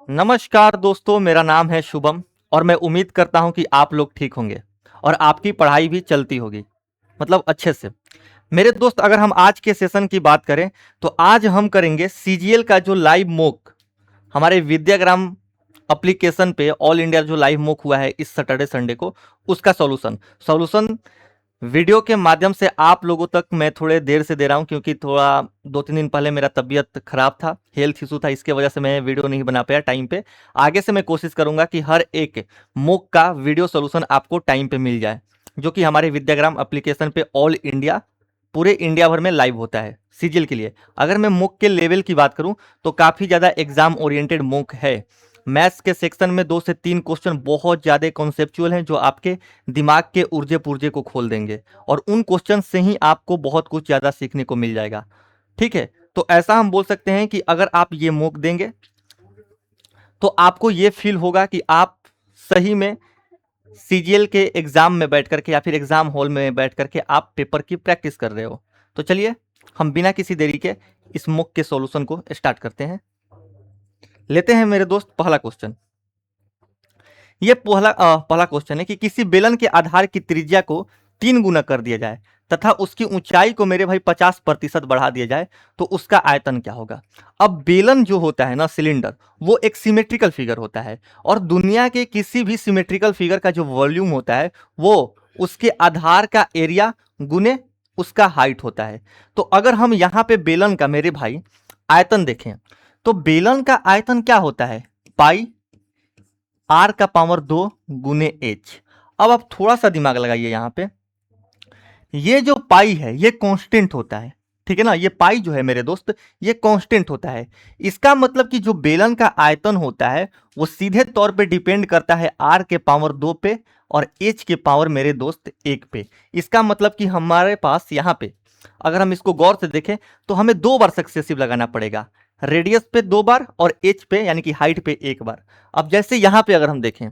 नमस्कार दोस्तों, मेरा नाम है शुभम और मैं उम्मीद करता हूं कि आप लोग ठीक होंगे और आपकी पढ़ाई भी चलती होगी, मतलब अच्छे से। मेरे दोस्त, अगर हम आज के सेशन की बात करें तो आज हम करेंगे सीजीएल का जो लाइव मॉक हमारे विद्याग्राम एप्लीकेशन पे ऑल इंडिया जो लाइव मॉक हुआ है इस सैटरडे संडे को, उसका सॉल्यूशन सॉल्यूशन वीडियो के माध्यम से आप लोगों तक मैं थोड़े देर से दे रहा हूं, क्योंकि थोड़ा 2-3 दिन पहले मेरा तबीयत खराब था, हेल्थ इशू था, इसके वजह से मैं वीडियो नहीं बना पाया टाइम पे। आगे से मैं कोशिश करूंगा कि हर एक मॉक का वीडियो सोल्यूशन आपको टाइम पे मिल जाए, जो कि हमारे विद्याग्राम एप्लीकेशन पे ऑल इंडिया, पूरे इंडिया भर में लाइव होता है सीजीएल के लिए। अगर मैं मॉक के लेवल की बात करूं तो काफ़ी ज़्यादा एग्जाम ओरिएंटेड मॉक है। मैथ्स के सेक्शन में 2 से 3 क्वेश्चन बहुत ज़्यादा कॉन्सेप्चुअल हैं, जो आपके दिमाग के ऊर्जे पुर्जे को खोल देंगे और उन क्वेश्चन से ही आपको बहुत कुछ ज़्यादा सीखने को मिल जाएगा। ठीक है, तो ऐसा हम बोल सकते हैं कि अगर आप ये मॉक देंगे तो आपको ये फील होगा कि आप सही में सीजीएल के एग्जाम में बैठ करके या फिर एग्जाम हॉल में बैठ करके आप पेपर की प्रैक्टिस कर रहे हो। तो चलिए हम बिना किसी देरी के इस मॉक के सॉल्यूशन को स्टार्ट करते हैं। लेते हैं मेरे दोस्त पहला क्वेश्चन। ये पहला क्वेश्चन है कि किसी बेलन के आधार की त्रिज्या को 3 गुना कर दिया जाए तथा उसकी ऊंचाई को मेरे भाई 50% बढ़ा दिया जाए तो उसका आयतन क्या होगा। अब बेलन जो होता है ना, सिलेंडर, वो एक सिमेट्रिकल फिगर होता है और दुनिया के किसी भी सिमेट्रिकल फिगर का जो वॉल्यूम होता है वो उसके आधार का एरिया गुने उसका हाइट होता है। तो अगर हम यहाँ पे बेलन का मेरे भाई आयतन देखें तो बेलन का आयतन क्या होता है, पाई आर का पावर 2 गुने एच। अब आप थोड़ा सा दिमाग लगाइए यहां पे, ये जो पाई है ये कांस्टेंट होता है, ठीक है ना। ये पाई जो है मेरे दोस्त ये कांस्टेंट होता है। इसका मतलब कि जो बेलन का आयतन होता है वो सीधे तौर पे डिपेंड करता है आर के पावर 2 पे और एच के पावर मेरे दोस्त 1 पे। इसका मतलब कि हमारे पास यहाँ पे अगर हम इसको गौर से देखें तो हमें 2 बार सक्सेसिव लगाना पड़ेगा, रेडियस पे 2 बार और एच पे यानी कि हाइट पे 1 बार। अब जैसे यहां पे अगर हम देखें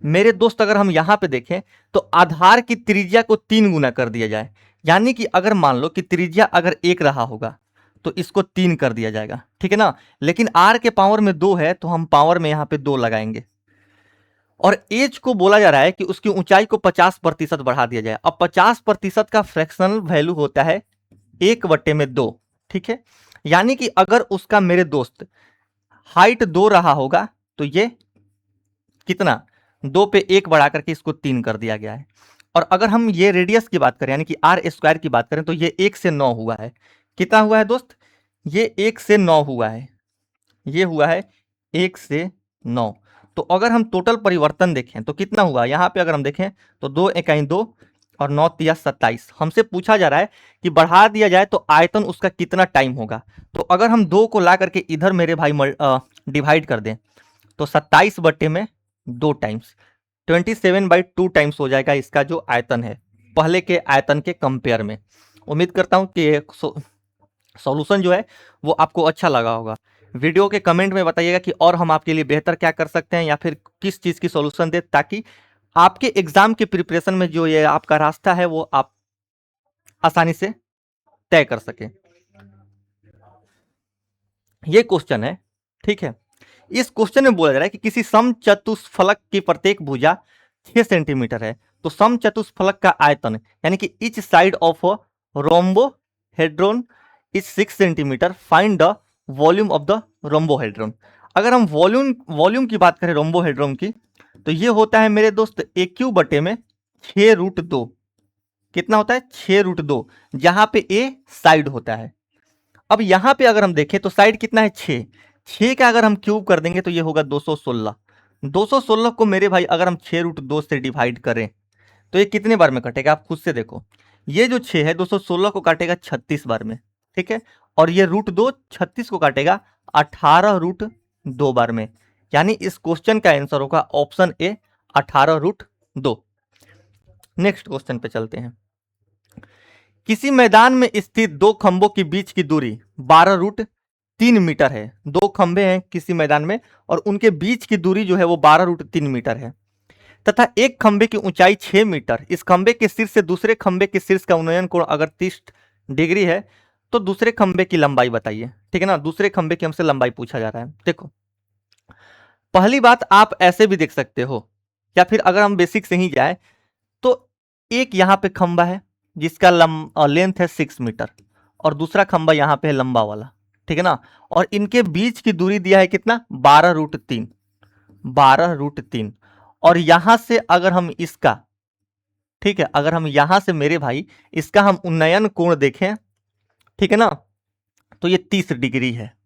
मेरे दोस्त, अगर हम यहां पे देखें तो आधार की त्रिज्या को 3 गुना कर दिया जाए, यानी कि अगर मान लो कि त्रिज्या अगर 1 रहा होगा तो इसको 3 कर दिया जाएगा, ठीक है ना। लेकिन आर के पावर में 2 है तो हम पावर में यहां पे 2 लगाएंगे और एच को बोला जा रहा है कि उसकी ऊंचाई को 50% बढ़ा दिया जाए। अब 50% का फ्रैक्शनल वैल्यू होता है 1/2, ठीक है। यानी कि अगर उसका मेरे दोस्त हाइट 2 रहा होगा तो ये कितना, 2 पे 1 बढ़ा करके इसको 3 कर दिया गया है। और अगर हम ये रेडियस की बात करें यानी कि आर स्क्वायर की बात करें तो ये 1 से 9 हुआ है। कितना हुआ है दोस्त, ये 1 से 9 हुआ है, ये हुआ है 1 से 9। तो अगर हम टोटल परिवर्तन देखें तो कितना हुआ, यहाँ पे अगर हम देखें तो 2 इकाई 2 और 9 तिया 27। हमसे पूछा जा रहा है कि बढ़ा दिया जाए तो आयतन उसका कितना टाइम होगा। तो अगर हम 2 को ला करके इधर मेरे भाई डिवाइड कर दें तो 27 बट्टे में 2 टाइम्स 27/2 टाइम्स हो जाएगा इसका जो आयतन है पहले के आयतन के कंपेयर में। उम्मीद करता हूं कि सॉल्यूशन जो है वो आपको अच्छा लगा होगा। वीडियो के कमेंट में बताइएगा कि और हम आपके लिए बेहतर क्या कर सकते हैं या फिर किस चीज़ की सॉल्यूशन दे, ताकि आपके एग्जाम के प्रिपरेशन में जो ये आपका रास्ता है वो आप आसानी से तय कर सकें। ये क्वेश्चन है, ठीक है। इस क्वेश्चन में बोला जा रहा है कि किसी समचतुष्फलक की प्रत्येक भुजा 6 सेंटीमीटर है तो समचतुष्फलक का आयतन यानी कि each side of rhombohedron is 6 centimetre, find the volume of the rhombohedron. अगर हम वॉल्यूम की बात करें रोम्बोहेड्रोन की तो ये होता है मेरे दोस्त a³/6√2। कितना होता है, 6√2, जहां पे a साइड होता है। अब यहां पे अगर हम देखें तो साइड कितना है, 6। 6 का अगर हम क्यूब कर देंगे तो ये होगा 216। 216 को मेरे भाई अगर हम 6√2 से डिवाइड करें तो ये कितने बार में कटेगा, आप खुद से देखो। ये जो 6 है 216 को काटेगा 36 बार में, ठीक है। और ये √2 36 को काटेगा 18√2 बार में। यानी इस क्वेश्चन का आंसर होगा ऑप्शन ए, 18√2। नेक्स्ट क्वेश्चन पे चलते हैं। किसी मैदान में स्थित 2 खंभों के बीच की दूरी 12√3 मीटर है। 2 खंभे हैं किसी मैदान में और उनके बीच की दूरी जो है वो 12√3 मीटर है तथा एक खंभे की ऊंचाई 6 मीटर। इस खंभे के शीर्ष से दूसरे खंभे के शीर्ष का उन्नयन कोण अगर 30 डिग्री है तो दूसरे खंबे की लंबाई बताइए, ठीक है ना, दूसरे खंबे की हमसे लंबाई पूछा जा रहा है। देखो पहली बात आप ऐसे भी देख सकते हो, या फिर अगर हम बेसिक से ही जाए तो एक यहाँ पे खंबा है जिसका लेंथ है 6 मीटर, और दूसरा खंबा यहाँ पे है लंबा वाला, ठीक है ना, और इनके बीच की दूरी दिया है कितना, 12√3, 12√3। और यहां से अगर हम इसका, ठीक है, अगर हम यहां से मेरे भाई इसका हम उन्नयन कोण देखें, ठीक है ना, तो ये 30 डिग्री है।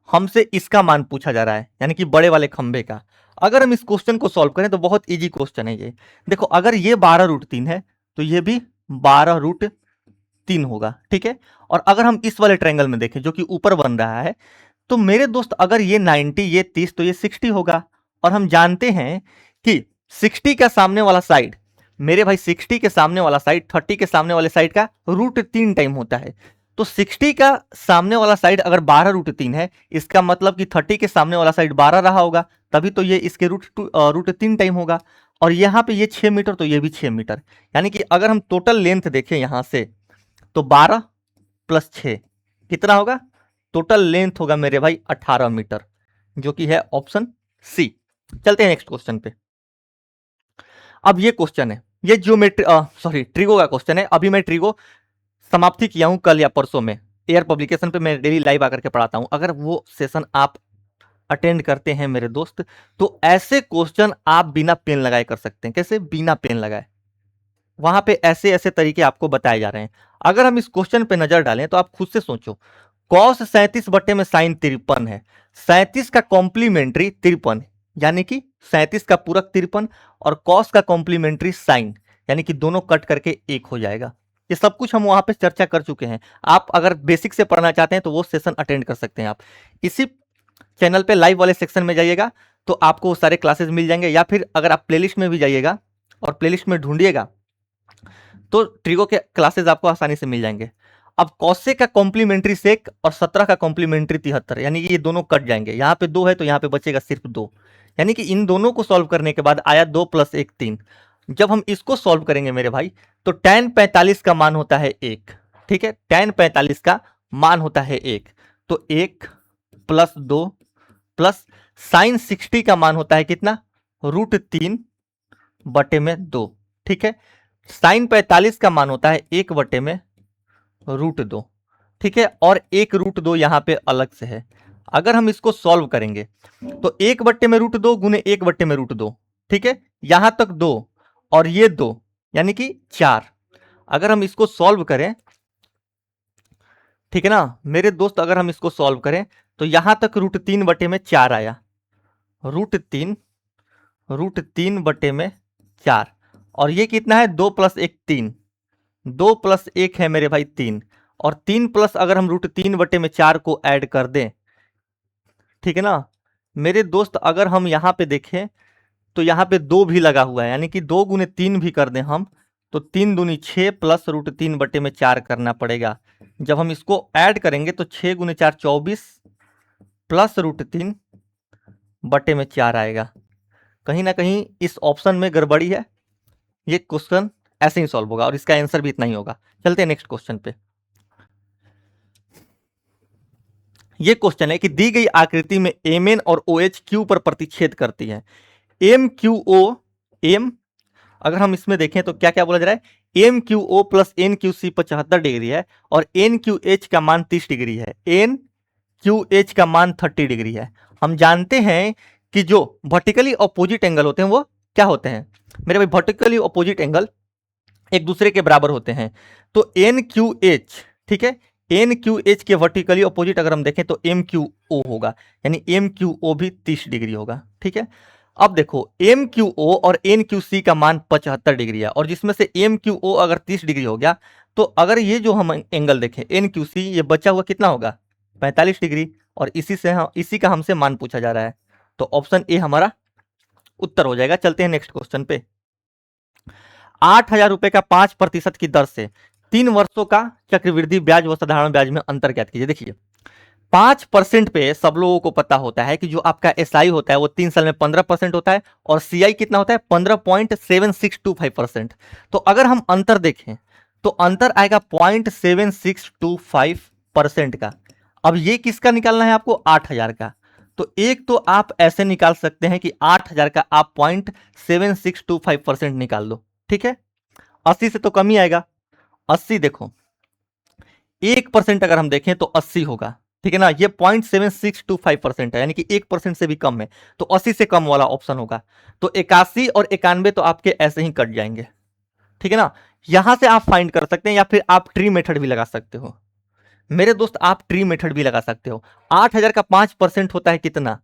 हमसे इसका मान पूछा जा रहा है, यानी कि बड़े वाले खंबे का। अगर हम इस क्वेश्चन को सॉल्व करें तो बहुत इजी क्वेश्चन है ये। देखो अगर ये 12√3 है तो ये भी 12√3 होगा, ठीक है। और अगर हम इस वाले ट्रायंगल में देखें जो कि ऊपर बन रहा है, तो मेरे दोस्त अगर ये 90 ये 30 तो ये 60 होगा। और हम जानते हैं कि 60 का सामने वाला साइड, मेरे भाई 60 के सामने वाला साइड 30 के सामने वाले साइड का √3 टाइम होता है। तो 60 का सामने वाला साइड अगर 12√3 है, इसका मतलब कि 30 के सामने वाला साइड 12 रहा होगा, तभी तो ये इसके √3 टाइम होगा। और यहाँ पे ये 6 मीटर तो ये भी 6 मीटर, यानी कि अगर हम टोटल लेंथ देखें यहां से तो 12 + 6 कितना होगा, टोटल लेंथ होगा मेरे भाई 18 मीटर, जो कि है ऑप्शन सी। चलते हैं नेक्स्ट क्वेश्चन पे। अब ये क्वेश्चन है, ये ज्योमेट्री ट्रिगो का क्वेश्चन है। अभी मैं ट्रिगो समाप्ति किया हूं कल या परसों में, एयर पब्लिकेशन पे मैं डेली लाइव आकर के पढ़ाता हूं। अगर वो सेशन आप अटेंड करते हैं मेरे दोस्त, तो ऐसे क्वेश्चन आप बिना पेन लगाए कर सकते हैं। कैसे बिना पेन लगाए, वहां पे ऐसे ऐसे तरीके आपको बताए जा रहे हैं। अगर हम इस क्वेश्चन पे नजर डालें तो आप खुद से सोचो, cos 37 बटे में sin 53 है, 37 का कॉम्प्लीमेंट्री 53, यानी कि 37 का पूरक 53, और cos का कॉम्प्लीमेंट्री sin, यानी कि दोनों कट करके एक हो जाएगा। ये सब कुछ हम वहां पे चर्चा कर चुके हैं। आप अगर बेसिक से पढ़ना चाहते हैं तो वो सेशन अटेंड कर सकते हैं। आप इसी चैनल पे लाइव वाले सेक्शन में जाइएगा तो आपको वो सारे क्लासेस मिल जाएंगे, या फिर अगर आप प्लेलिस्ट में भी जाइएगा और प्लेलिस्ट में ढूंढिएगा तो ट्रिगो के क्लासेस आपको आसानी से मिल जाएंगे। अब कौशे का कॉम्प्लीमेंट्री सेक और 17 का कॉम्प्लीमेंट्री 73, यानी कि ये दोनों कट जाएंगे। यहाँ पे 2 है तो यहाँ पे बचेगा सिर्फ 2, यानी कि इन दोनों को सॉल्व करने के बाद आया 2 + 1 3। जब हम इसको सॉल्व करेंगे मेरे भाई तो tan 45 का मान होता है 1, ठीक है, tan 45 का मान होता है 1, तो 1 + 2 प्लस sin 60 का मान होता है कितना, √3 बटे में 2, ठीक है। sin 45 का मान होता है 1 बटे में √2, ठीक है, और 1 √2 यहां पे अलग से है। अगर हम इसको सॉल्व करेंगे तो 1 बटे में √2 गुने 1 बटे में √2, ठीक है, यहां तक 2 और ये 2, यानी कि 4। अगर हम इसको सॉल्व करें, ठीक है ना मेरे दोस्त, अगर हम इसको सॉल्व करें तो यहां तक √3 बटे में 4 आया, √3 बटे में 4, और ये कितना है, 2 + 1 3, 2 + 1 है मेरे भाई 3, और 3 प्लस अगर हम √3 बटे में 4 को ऐड कर दें, ठीक है ना मेरे दोस्त, अगर हम यहां पे देखें तो यहां पे 2 भी लगा हुआ है, यानी कि 2 गुने 3 भी कर दें हम तो 3 दूनी 6 प्लस √3 बटे में 4 करना पड़ेगा। जब हम इसको ऐड करेंगे तो 6 गुने 4 24 प्लस √3 बटे में 4 आएगा। कहीं ना कहीं इस ऑप्शन में गड़बड़ी है, ये क्वेश्चन ऐसे ही सॉल्व होगा और इसका आंसर भी इतना ही होगा। चलते हैं नेक्स्ट क्वेश्चन पे। ये क्वेश्चन है कि दी गई आकृति में MN और OH Q पर प्रतिच्छेद करती है। MQO अगर हम इसमें देखें तो क्या क्या बोला जा रहा है, MQO + NQC 75 डिग्री है, और NQH का मान 30 डिग्री है, NQH का मान 30 डिग्री है। हम जानते हैं कि जो वर्टिकली अपोजिट एंगल होते हैं वो क्या होते हैं मेरे भाई, वर्टिकली अपोजिट एंगल एक दूसरे के बराबर होते हैं। तो NQH, ठीक है, NQH के वर्टिकली अपोजिट अगर हम देखें तो MQO होगा, यानी MQO भी 30 डिग्री होगा, ठीक है। अब देखो MQO और NQC का मान 75 डिग्री है, और जिसमें से MQO अगर 30 डिग्री हो गया तो अगर ये जो हम एंगल देखें NQC, ये बचा हुआ कितना होगा, 45 डिग्री, और इसी का हमसे मान पूछा जा रहा है, तो ऑप्शन ए हमारा उत्तर हो जाएगा। चलते हैं नेक्स्ट क्वेश्चन पे। 8,000 रुपए का 5% की दर से 3 वर्षों का चक्रवृद्धि ब्याज व साधारण ब्याज में अंतर ज्ञात कीजिए। देखिए 5% पे सब लोगों को पता होता है कि जो आपका SI होता है वो 3 साल में 15% होता है, और CI कितना होता है, 15.7625%। तो अगर हम अंतर देखें तो अंतर आएगा 0.7625 परसेंट का। अब ये किसका निकालना है आपको? 8,000 का। तो एक तो आप ऐसे निकाल सकते हैं कि 8,000 का आप 0.7625% निकाल दो, ठीक है। 80 से तो कम ही आएगा। 80 देखो, 1% अगर हम देखें तो 80 होगा, ठीक है ना। ये 0.7625% है, यानी कि 1% से भी कम है, तो 80 से कम वाला ऑप्शन होगा। तो 81 और 91 तो आपके ऐसे ही कट जाएंगे, ठीक है ना। यहां से आप फाइंड कर सकते हैं, या फिर आप ट्री मेथड भी लगा सकते हो मेरे दोस्त, आप ट्री मेथड भी लगा सकते हो। 8,000 का 5% होता है कितना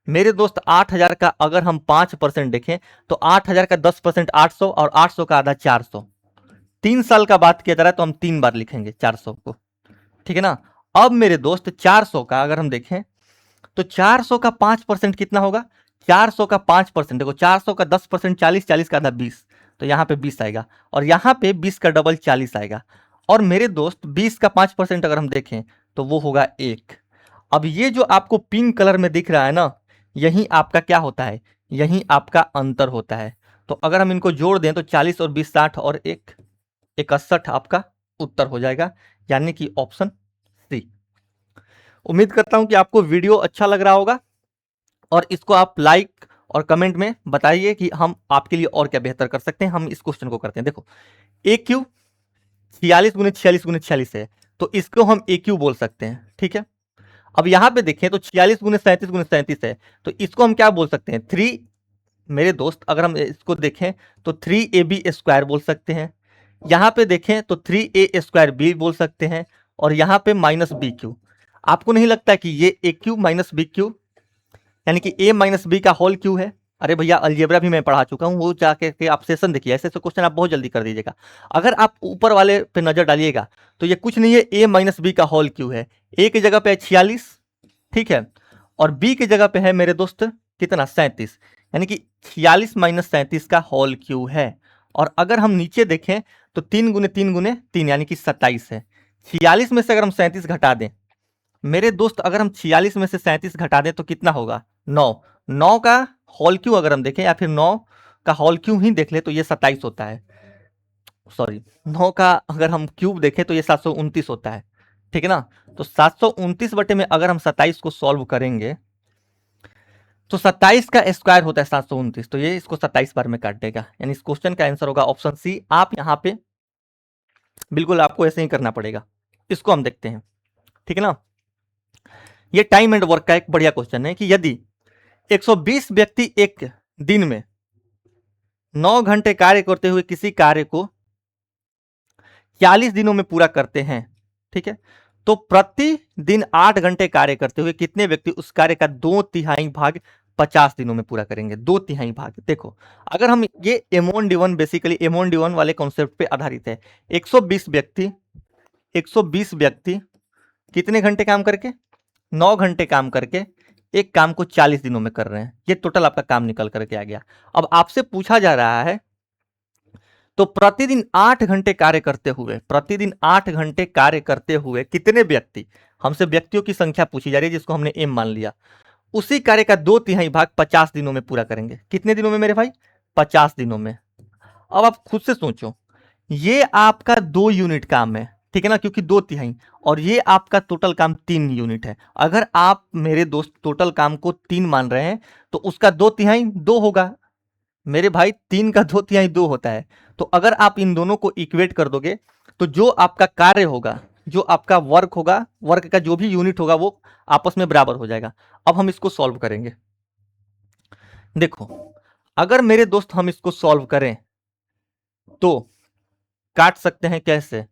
मेरे दोस्त? 8,000 का अगर हम 5% देखें तो 8,000 का 10% 800, और 800 का आधा 400। 3 साल का बात किया जा रहा है तो हम 3 बार लिखेंगे 400 को, ठीक है ना। अब मेरे दोस्त 400 का अगर हम देखें तो 400 का 5% कितना होगा? 400 का 5% देखो, 400 का 10% 40, 40 का आधा 20, तो यहां पे 20 आएगा, और यहां पे 20 का डबल 40 आएगा। और मेरे दोस्त 20 का 5% अगर हम देखें तो वो होगा 1। अब ये जो आपको पिंक कलर में दिख रहा है ना, यही आपका क्या होता है? यही आपका अंतर होता है। तो अगर हम इनको जोड़ दें तो 40 और 20 60, और 1 61 आपका उत्तर हो जाएगा, यानी कि ऑप्शन सी। उम्मीद करता हूं कि आपको वीडियो अच्छा लग रहा होगा, और इसको आप लाइक और कमेंट में बताइए कि हम आपके लिए और क्या बेहतर कर सकते हैं। हम इस क्वेश्चन को करते हैं। देखो, ए क्यू 46 × 46 × 46 है, तो इसको हम ए क्यू बोल सकते हैं, ठीक है। अब यहां पे देखें तो 46 × 37 × 37 है, तो इसको हम क्या बोल सकते हैं? 3। मेरे दोस्त अगर हम इसको देखें तो 3ab² बोल सकते हैं। यहां पे देखें तो 3a² बोल सकते हैं, और यहां पे -bq। आपको नहीं लगता कि ये ए क्यू माइनस बी क्यू, यानी कि a माइनस बी का होल क्यू है? अरे भैया, अलजेब्रा भी मैं पढ़ा चुका हूं, वो जाके के आप सेशन देखिए, ऐसे ऐसे क्वेश्चन आप बहुत जल्दी कर दीजिएगा। अगर आप ऊपर वाले पे नजर डालिएगा तो ये कुछ नहीं है, a माइनस बी का होल क्यू है। a की जगह पे है 46, ठीक है, और b की जगह पे है मेरे दोस्त कितना? 37, यानी कि 46 - 37 का होल क्यू है। और अगर हम नीचे देखें तो 3 × 3 × 3 यानी कि 27 है। 46 में से अगर हम 37 घटा दें मेरे दोस्त, अगर हम 46 में से 37 घटा दें तो कितना होगा? 9। 9 का होल क्यू अगर हम देखें, या फिर 9 का होल क्यू ही देख ले तो ये 27 होता है। सॉरी, 9 का अगर हम क्यूब देखें तो ये 729 होता है, ठीक है ना। तो 729 बटे में अगर हम 27 को सॉल्व करेंगे तो 27 का स्क्वायर होता है 729, तो ये इसको 27 बार में काट देगा, यानी इस क्वेश्चन का आंसर होगा ऑप्शन सी। आप यहां पे बिल्कुल आपको ऐसे ही करना पड़ेगा। इसको हम देखते हैं, ठीक है ना। ये टाइम एंड वर्क का एक बढ़िया क्वेश्चन है कि यदि 120 व्यक्ति एक दिन में 9 घंटे कार्य करते हुए किसी कार्य को 40 दिनों में पूरा करते हैं, ठीक है, तो प्रतिदिन 8 घंटे कार्य करते हुए कितने व्यक्ति उस कार्य का 2/3 भाग 50 दिनों में पूरा करेंगे? 2/3 भाग। देखो, अगर हम ये एमोन-डिवन, बेसिकली एमोन-डिवन वाले कॉन्सेप्ट पे आधारित है। 120 व्यक्ति 120 व्यक्ति कितने घंटे काम करके? 9 घंटे काम करके एक काम को 40 दिनों में कर रहे हैं। ये टोटल आपका काम निकल करके आ गया। अब आपसे पूछा जा रहा है, तो प्रतिदिन 8 घंटे कार्य करते हुए, प्रतिदिन 8 घंटे कार्य करते हुए कितने व्यक्ति, हमसे व्यक्तियों की संख्या पूछी जा रही है जिसको हमने एम मान लिया, उसी कार्य का 2/3 भाग 50 दिनों में पूरा करेंगे। कितने दिनों में मेरे भाई? 50 दिनों में। अब आप खुद से सोचो, ये आपका 2 यूनिट काम है, ठीक है ना, क्योंकि 2/3, और ये आपका टोटल काम 3 यूनिट है। अगर आप मेरे दोस्त टोटल काम को 3 मान रहे हैं तो उसका 2/3 2 होगा मेरे भाई। 3 का 2/3 2 होता है। तो अगर आप इन दोनों को इक्वेट कर दोगे तो जो आपका कार्य होगा, जो आपका वर्क होगा, वर्क का जो भी यूनिट होगा वो आपस में बराबर हो जाएगा। अब हम इसको सॉल्व करेंगे। देखो, अगर मेरे दोस्त हम इसको सॉल्व करें तो काट सकते हैं कैसे?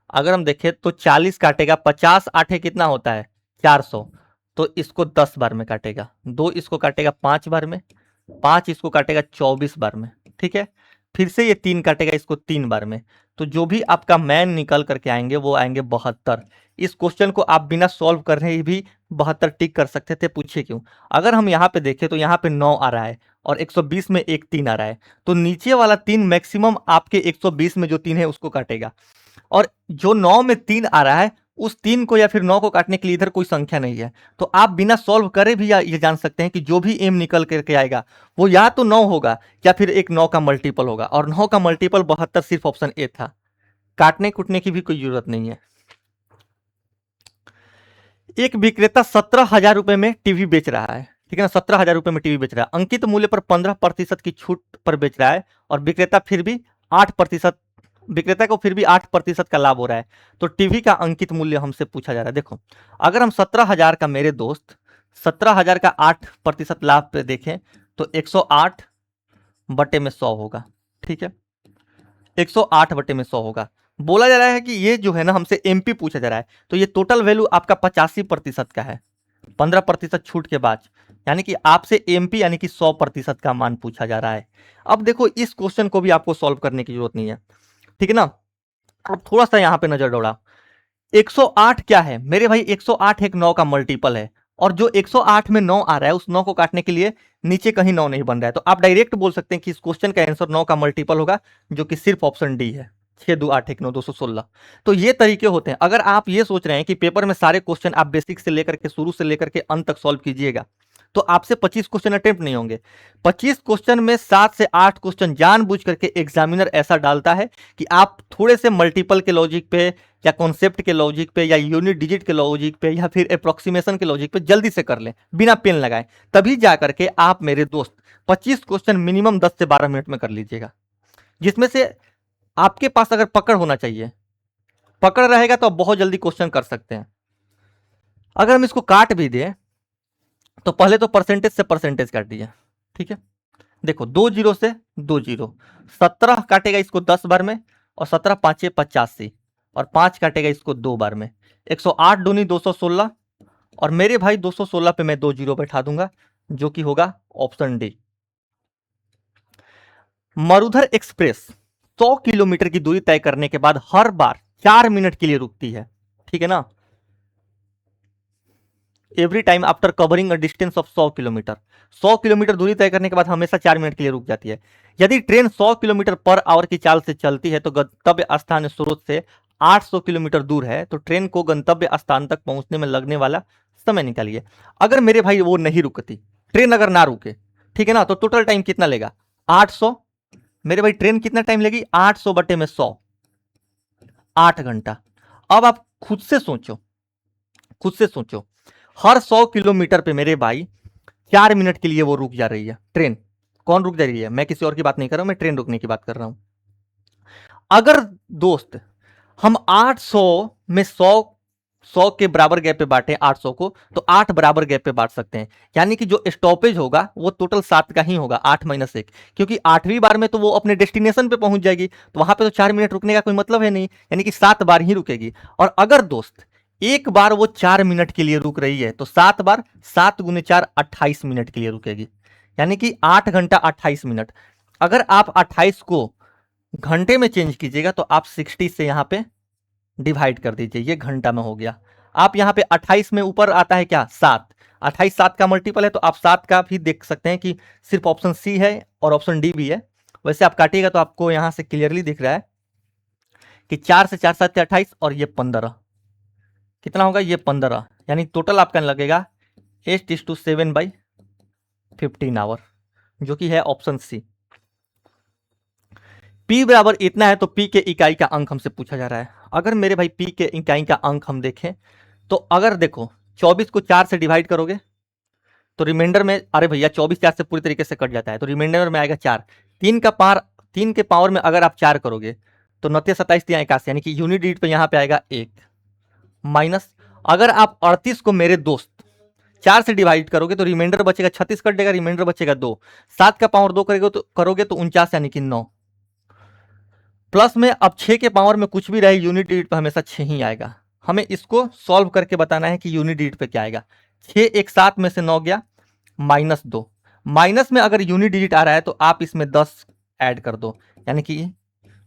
अगर हम देखें तो 40 काटेगा, 50 8 कितना होता है? 400। तो इसको 10 बार में काटेगा, 2 इसको काटेगा 5 बार में, 5 इसको काटेगा 24 बार में, ठीक है। फिर से ये 3 काटेगा इसको 3 बार में। तो जो भी आपका मैन निकल करके आएंगे वो आएंगे 72। इस क्वेश्चन को आप बिना सॉल्व कर रहे भी 72 टिक कर सकते थे, पूछिए क्यों। अगर हम यहाँ पे देखें तो यहाँ पे 9 आ रहा है, और 120 में एक 3 आ रहा है, तो नीचे वाला 3 मैक्सिमम आपके 120 में जो 3 है उसको काटेगा, और जो 9 में 3 आ रहा है उस 3 को या फिर 9 को काटने के लिए इधर कोई संख्या नहीं है। तो आप बिना सॉल्व करे भी ये जान सकते हैं कि जो भी एम निकल करके आएगा वो या तो 9 होगा या फिर एक 9 का मल्टीपल होगा, और 9 का मल्टीपल 72 सिर्फ ऑप्शन ए था। काटने कुटने की भी कोई जरूरत नहीं है। एक विक्रेता 17,000 रुपए में टीवी बेच रहा है, ठीक है ना, 17,000 रुपए में टीवी बेच रहा है, अंकित मूल्य पर 15% की छूट पर बेच रहा है और विक्रेता फिर भी 8%, विक्रेता को फिर भी 8% का लाभ हो रहा है। तो टीवी का अंकित मूल्य हमसे पूछा जा रहा है। देखो, अगर हम 17,000 का, मेरे दोस्त 17,000 का 8% लाभ पे देखें तो 108 बटे में 100 होगा, ठीक है, 108 बटे में 100 होगा। बोला जा रहा है कि ये जो है ना, हमसे एमपी पूछा जा रहा है, तो ये टोटल वैल्यू आपका 85% का है, 15% छूट के बाद, यानी कि आपसे एमपी यानी कि 100% का मान पूछा जा रहा है। अब देखो, इस क्वेश्चन को भी आपको सॉल्व करने की जरूरत नहीं है, ठीक है ना। अब थोड़ा सा यहां पे नजर दौड़ा, 108 क्या है मेरे भाई, 108 एक 9 का मल्टीपल है, और जो 108 में 9 आ रहा है, उस 9 को काटने के लिए नीचे कहीं 9 नहीं बन रहा है, तो आप डायरेक्ट बोल सकते हैं कि इस क्वेश्चन का आंसर 9 का मल्टीपल होगा, जो कि सिर्फ ऑप्शन डी है, 6 2 8 1 9 216। तो ये तरीके होते हैं। अगर आप ये सोच रहे हैं कि पेपर में सारे क्वेश्चन आप बेसिक से लेकर के, शुरू से लेकर के अंत तक सॉल्व कीजिएगा, तो आपसे 25 क्वेश्चन अटेम्प्ट नहीं होंगे। 25 क्वेश्चन में 7 से 8 क्वेश्चन जानबूझ करके एग्जामिनर ऐसा डालता है कि आप थोड़े से मल्टीपल के लॉजिक पे, या कॉन्सेप्ट के लॉजिक पे, या यूनिट डिजिट के लॉजिक पे, या फिर अप्रोक्सीमेशन के लॉजिक पे जल्दी से कर लें बिना पेन लगाए, तभी जा करके आप मेरे दोस्त 25 क्वेश्चन मिनिमम 10 से 12 मिनट में कर लीजिएगा, जिसमें से आपके पास अगर पकड़ होना चाहिए, पकड़ रहेगा तो आप बहुत जल्दी क्वेश्चन कर सकते हैं। अगर हम इसको काट भी दें तो पहले तो परसेंटेज से परसेंटेज काट दीजिए, ठीक है। देखो, 2 जीरो से 2 जीरो, 17 काटेगा इसको 10 बार में, और 17 5 85, और 5 काटेगा इसको 2 बार में, 108 दूनी 216, और मेरे भाई 216 पे मैं 2 जीरो बैठा दूंगा, जो कि होगा option D. Marudhar express 100 kilometre की दूरी तय करने के बाद हर बार 4 मिनट के लिए रुकती है, ठीक है ना, every time after covering a distance of 100 kilometre. 100 kilometre दूरी तय करने के बाद हमेशा 4 मिनट के लिए रुक जाती है। यदि ट्रेन 100 किलोमीटर पर आवर की चाल से चलती है तो गंतव्य स्थान स्रोत से 800 किलोमीटर दूर है, तो ट्रेन को गंतव्य स्थान तक पहुंचने में लगने वाला समय निकालिए। अगर मेरे भाई वो नहीं रुकती, ट्रेन अगर ना रुके, ठीक है ना, तो टोटल टाइम कितना लेगा, 800। मेरे भाई ट्रेन कितना टाइम लेगी, 800 बटे में 100, 8 घंटा। अब आप खुद से सोचो, खुद से सोचो, हर 100 किलोमीटर पे मेरे भाई 4 मिनट के लिए वो रुक जा रही है ट्रेन। कौन रुक जा रही है, मैं किसी और की बात नहीं कर रहा हूं, मैं ट्रेन रुकने की बात कर रहा हूं। अगर दोस्त हम 800 में 100 के बराबर गैप पे बांटे 800 को, तो 8 बराबर गैप पे बांट सकते हैं, यानी कि जो स्टॉपेज होगा वो टोटल 7 का ही होगा, 8 माइनस 1, क्योंकि 8वीं बार में तो वो अपने डेस्टिनेशन पे पहुंच जाएगी, तो वहां पे तो 4 मिनट रुकने का कोई मतलब है नहीं, यानी कि 7 बार ही रुकेगी। और अगर दोस्त एक बार वो 4 मिनट के लिए रुक रही है, तो 7 बार, 7 गुने 4 28 मिनट के लिए रुकेगी, यानी कि 8 घंटा 28 मिनट। अगर आप 28 को घंटे में चेंज कीजिएगा तो आप 60 से यहां पे डिवाइड कर दीजिए, ये घंटा में हो गया। आप यहां पे 28 में ऊपर आता है क्या, 7, 28 7 का मल्टीपल है, तो आप 7 का भी देख सकते हैं कि सिर्फ ऑप्शन सी है और ऑप्शन डी भी है। वैसे आप काटिएगा तो आपको यहां से क्लियरली दिख रहा है कि 4 से 4 7 28, और ये 15, कितना होगा, ये 15, यानी टोटल आपका लगेगा 8:7/15 आवर, जो कि है ऑप्शन सी। P बराबर इतना है, तो P के इकाई का अंक हमसे पूछा जा रहा है। अगर मेरे भाई P के इकाई का अंक हम देखें, तो अगर देखो 24 को 4 से डिवाइड करोगे तो रिमाइंडर में, अरे भैया 24 4 से पूरी तरीके से कट जाता है, तो रिमाइंडर में आएगा 4, 3 के पावर में अगर आप 4 करोगे तो 29 27 3 81, यानी कि यूनिट डिजिट पे यहां पे आएगा 1, माइनस अगर आप 38 को मेरे दोस्त 4 से डिवाइड करोगे तो रिमाइंडर बचेगा 36, कट जाएगा, रिमाइंडर बचेगा 2, 7 का पावर 2 करोगे तो 49, यानी कि 9, प्लस में अब 6 के पावर में कुछ भी रहे यूनिट डिजिट पे हमेशा 6 ही आएगा। हमें इसको सॉल्व करके बताना है कि यूनिट डिजिट पे क्या आएगा। 6 एक 7 में से 9 गया, -2, माइनस में अगर यूनिट डिजिट आ रहा है तो आप इसमें 10 ऐड कर दो, यानी कि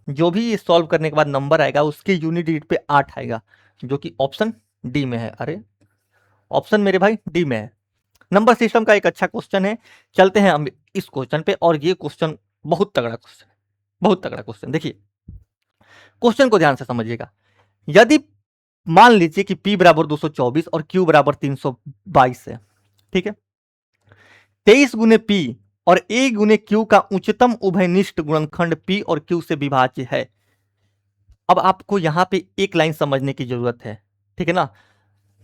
जो भी सॉल्व करने के बाद नंबर आएगा उसके यूनिट डिजिट पे 8 आएगा, जो कि ऑप्शन डी में है। अरे ऑप्शन मेरे भाई डी में है। नंबर सिस्टम का एक अच्छा क्वेश्चन है। चलते हैं हम इस क्वेश्चन पे, और ये क्वेश्चन बहुत तगड़ा क्वेश्चन है, बहुत तगड़ा क्वेश्चन। देखिए क्वेश्चन को ध्यान से समझिएगा। यदि मान लीजिए कि P बराबर 224 और Q बराबर 322 है, ठीक है, 23 गुने P और A गुने Q का उच्चतम उभयनिष्ठ गुणनखंड P और Q से विभाज्य है। अब आपको यहां पे एक लाइन समझने की जरूरत है, ठीक है ना।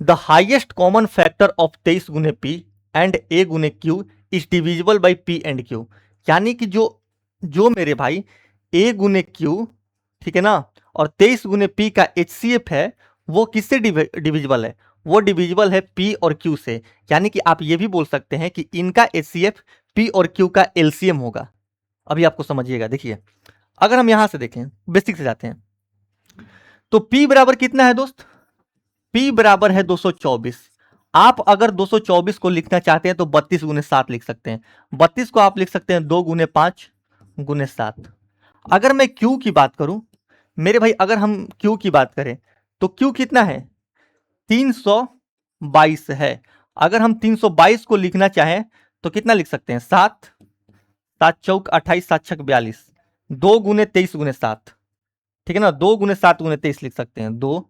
The highest common factor of 23 गुने पी एंड ए गुने Q is divisible by P and Q. यानी कि जो जो मेरे भाई ए गुने क्यू, ठीक है ना, और 23 गुने पी का एचसीएफ है, वो किससे डिविजिबल है? वो डिविजिबल है पी और क्यू से। यानी कि आप ये भी बोल सकते हैं कि इनका एचसीएफ पी और क्यू का एलसीएम होगा। अभी आपको समझिएगा, देखिए अगर हम यहां से देखें, बेसिक से जाते हैं, तो P बराबर कितना है दोस्त? P बराबर है 224। आप अगर 224 को लिखना चाहते हैं तो 32 गुने 7 लिख सकते हैं। 32 को आप लिख सकते हैं 2 गुने 5 गुने 7। अगर मैं Q की बात करूं मेरे भाई, अगर हम Q की बात करें तो Q कितना है? 322 है। अगर हम 322 को लिखना चाहें तो कितना लिख सकते हैं? 7 7 चौक 28, 7 छक 42, 2 गुने 23 गुने 7, ठीक है ना। 2 गुने 7 गुने 23 लिख सकते हैं, 2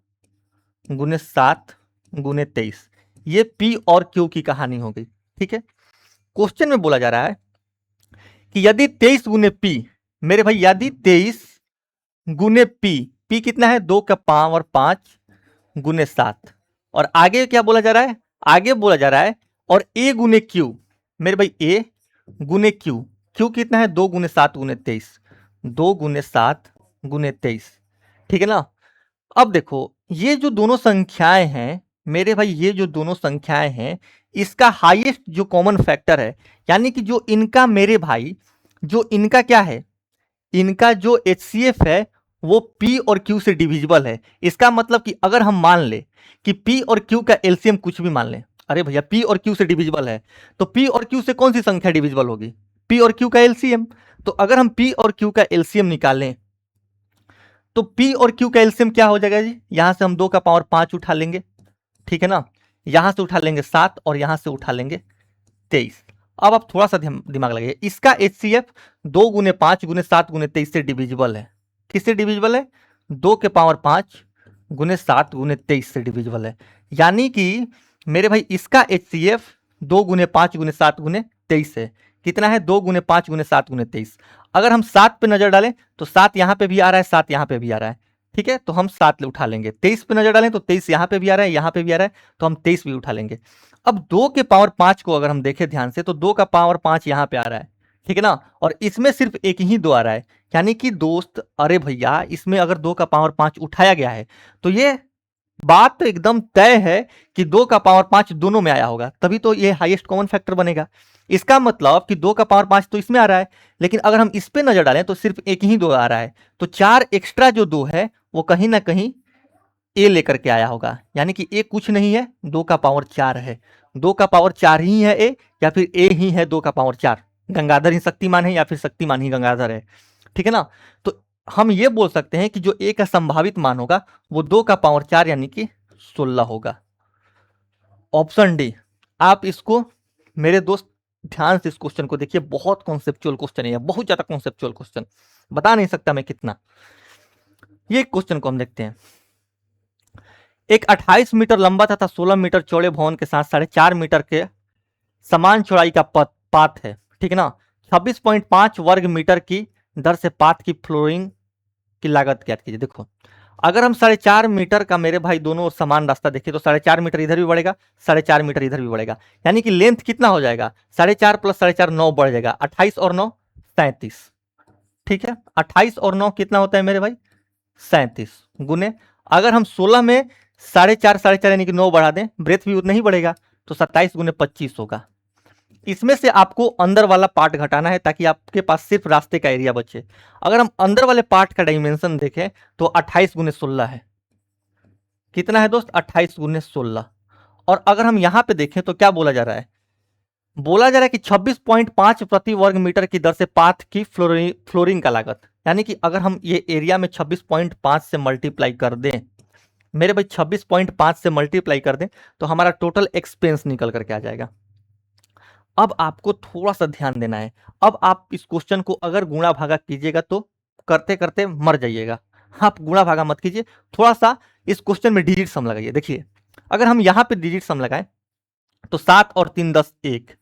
गुने 7 गुने 23। ये पी और क्यू की कहानी हो गई, ठीक है। क्वेश्चन में बोला जा रहा है कि यदि 23 गुने पी, मेरे भाई यदि 23 गुने पी, पी कितना है? 2 का पावर 5 गुने 7। और आगे क्या बोला जा रहा है? आगे बोला जा रहा है और ए गुने क्यू, मेरे भाई ए गुने क्यू, क्यू कितना है? 2 गुने 7 गुने 23, 2 गुने 7 गुने 23, ठीक है ना। अब देखो ये जो दोनों संख्याएं हैं मेरे भाई, ये जो दोनों संख्याएं हैं, इसका हाईएस्ट जो कॉमन फैक्टर है, यानी कि जो इनका मेरे भाई, जो इनका क्या है, इनका जो एचसीएफ है वो P और Q से डिविजिबल है। इसका मतलब कि अगर हम मान ले कि P और Q का एलसीएम कुछ भी मान ले, अरे भैया P और Q से डिविजिबल है, तो P और Q से कौन सी संख्या डिविजिबल होगी? P और Q का एलसीएम। तो अगर हम P और Q का एलसीएम निकालें तो P और Q का एलसीएम क्या हो जाएगा जी? यहां से हम 2 का पावर 5 उठा लेंगे, ठीक है ना, यहां से उठा लेंगे 7 और यहां से उठा लेंगे 23। अब आप थोड़ा सा दिमाग लगाइए, इसका एचसीएफ 2 गुने 5 गुने 7 गुने 23 से डिविजिबल है। किससे डिविजिबल है? 2 के पावर 5 गुने 7 गुने 23 से डिविजिबल है। यानी कि मेरे भाई इसका एचसीएफ 2 गुने 5 गुने 7 गुने 23 है। कितना है? 2 गुने 5 गुने 7 गुने 23। अगर हम 7 पे नजर डालें तो 7 यहां पे भी आ रहा है, 7 यहां पे भी आ रहा है, ठीक है, तो हम 7 उठा लेंगे। 23 पे नजर डालें तो 23 यहां पे भी आ रहा है, यहां पे भी आ रहा है, तो हम 23 भी उठा लेंगे। अब 2 के पावर 5 को अगर हम देखें ध्यान से तो 2 का पावर 5 यहां पे आ रहा है, ठीक है ना, और इसमें सिर्फ एक ही 2 आ रहा है। यानी कि दोस्त, अरे भैया इसमें अगर 2 का पावर 5 उठाया गया है तो ये बात तो एकदम तय है कि 2 का पावर 5 दोनों में आया होगा, तभी तो ये हाईएस्ट कॉमन फैक्टर बनेगा। इसका मतलब कि 2 का पावर 5 तो इसमें आ रहा है, लेकिन अगर हम इस पे नजर डालें तो सिर्फ एक ही 2 आ रहा है, तो 4 एक्स्ट्रा जो 2 है वो कहीं ना कहीं ए लेकर के आया होगा। यानी कि ए कुछ नहीं है, 2 का पावर 4 है। 2 का पावर 4 ही है ए, या फिर ए ही है 2 का पावर 4। गंगाधर ही शक्तिमान है या फिर शक्तिमान ही गंगाधर है, ठीक है ना। तो हम ये बोल सकते हैं कि जो ए का संभावित मान होगा वो 2 का पावर 4 यानी कि 16 होगा। Option D. आप इसको मेरे दोस्त ध्यान से इस क्वेश्चन को देखिए, बहुत कॉन्सेप्चुअल क्वेश्चन है, बहुत ज्यादा कॉन्सेप्चुअल क्वेश्चन, बता नहीं सकता मैं कितना। ये क्वेश्चन को हम देखते हैं। एक 28 मीटर लंबा तथा 16 मीटर चौड़े भवन के साथ 4.5 मीटर के समान चौड़ाई का पाथ है, ठीक है ना। 26.5 वर्ग मीटर की दर से पाथ की फ्लोरिंग की लागत ज्ञात कीजिए। देखो अगर हम 4.5 मीटर का मेरे भाई दोनों समान रास्ता देखें तो 4.5 मीटर इधर भी बढ़ेगा, 4.5 मीटर इधर भी बढ़ेगा, यानी कि लेंथ कितना हो जाएगा? 4.5 प्लस 4.5 9 बढ़ जाएगा, 28 और 9 37, ठीक है। 28 और 9 कितना होता है मेरे भाई? 37 गुने, अगर हम 16 में 4.5 यानी कि 9 बढ़ा दें, ब्रेथ भी उतना ही बढ़ेगा, तो 27 गुने 25 होगा। इसमें से आपको अंदर वाला पार्ट घटाना है ताकि आपके पास सिर्फ रास्ते का एरिया बचे। अगर हम अंदर वाले पार्ट का डायमेंशन देखें तो 28 गुने 16 है। कितना है दोस्त? 28 गुने 16। और अगर हम यहां पे देखें तो क्या बोला जा रहा है? बोला जा रहा है कि 26.5 प्रति वर्ग मीटर की दर से पाथ की फ्लोरिंग का लागत, यानी कि अगर हम ये एरिया में 26.5 से मल्टीप्लाई कर दें मेरे भाई, 26.5 से मल्टीप्लाई कर दें तो हमारा टोटल एक्सपेंस निकल करके आ जाएगा। अब आपको थोड़ा सा ध्यान देना है। अब आप इस क्वेश्चन को अगर गुणा भागा कीजिएगा तो करते करते मर जाइएगा। आप गुणा भागा मत कीजिए, थोड़ा सा इस क्वेश्चन में डिजिट सम लगाइए। देखिए अगर हम यहां पे डिजिट सम लगाएं तो 7 और 3 10 1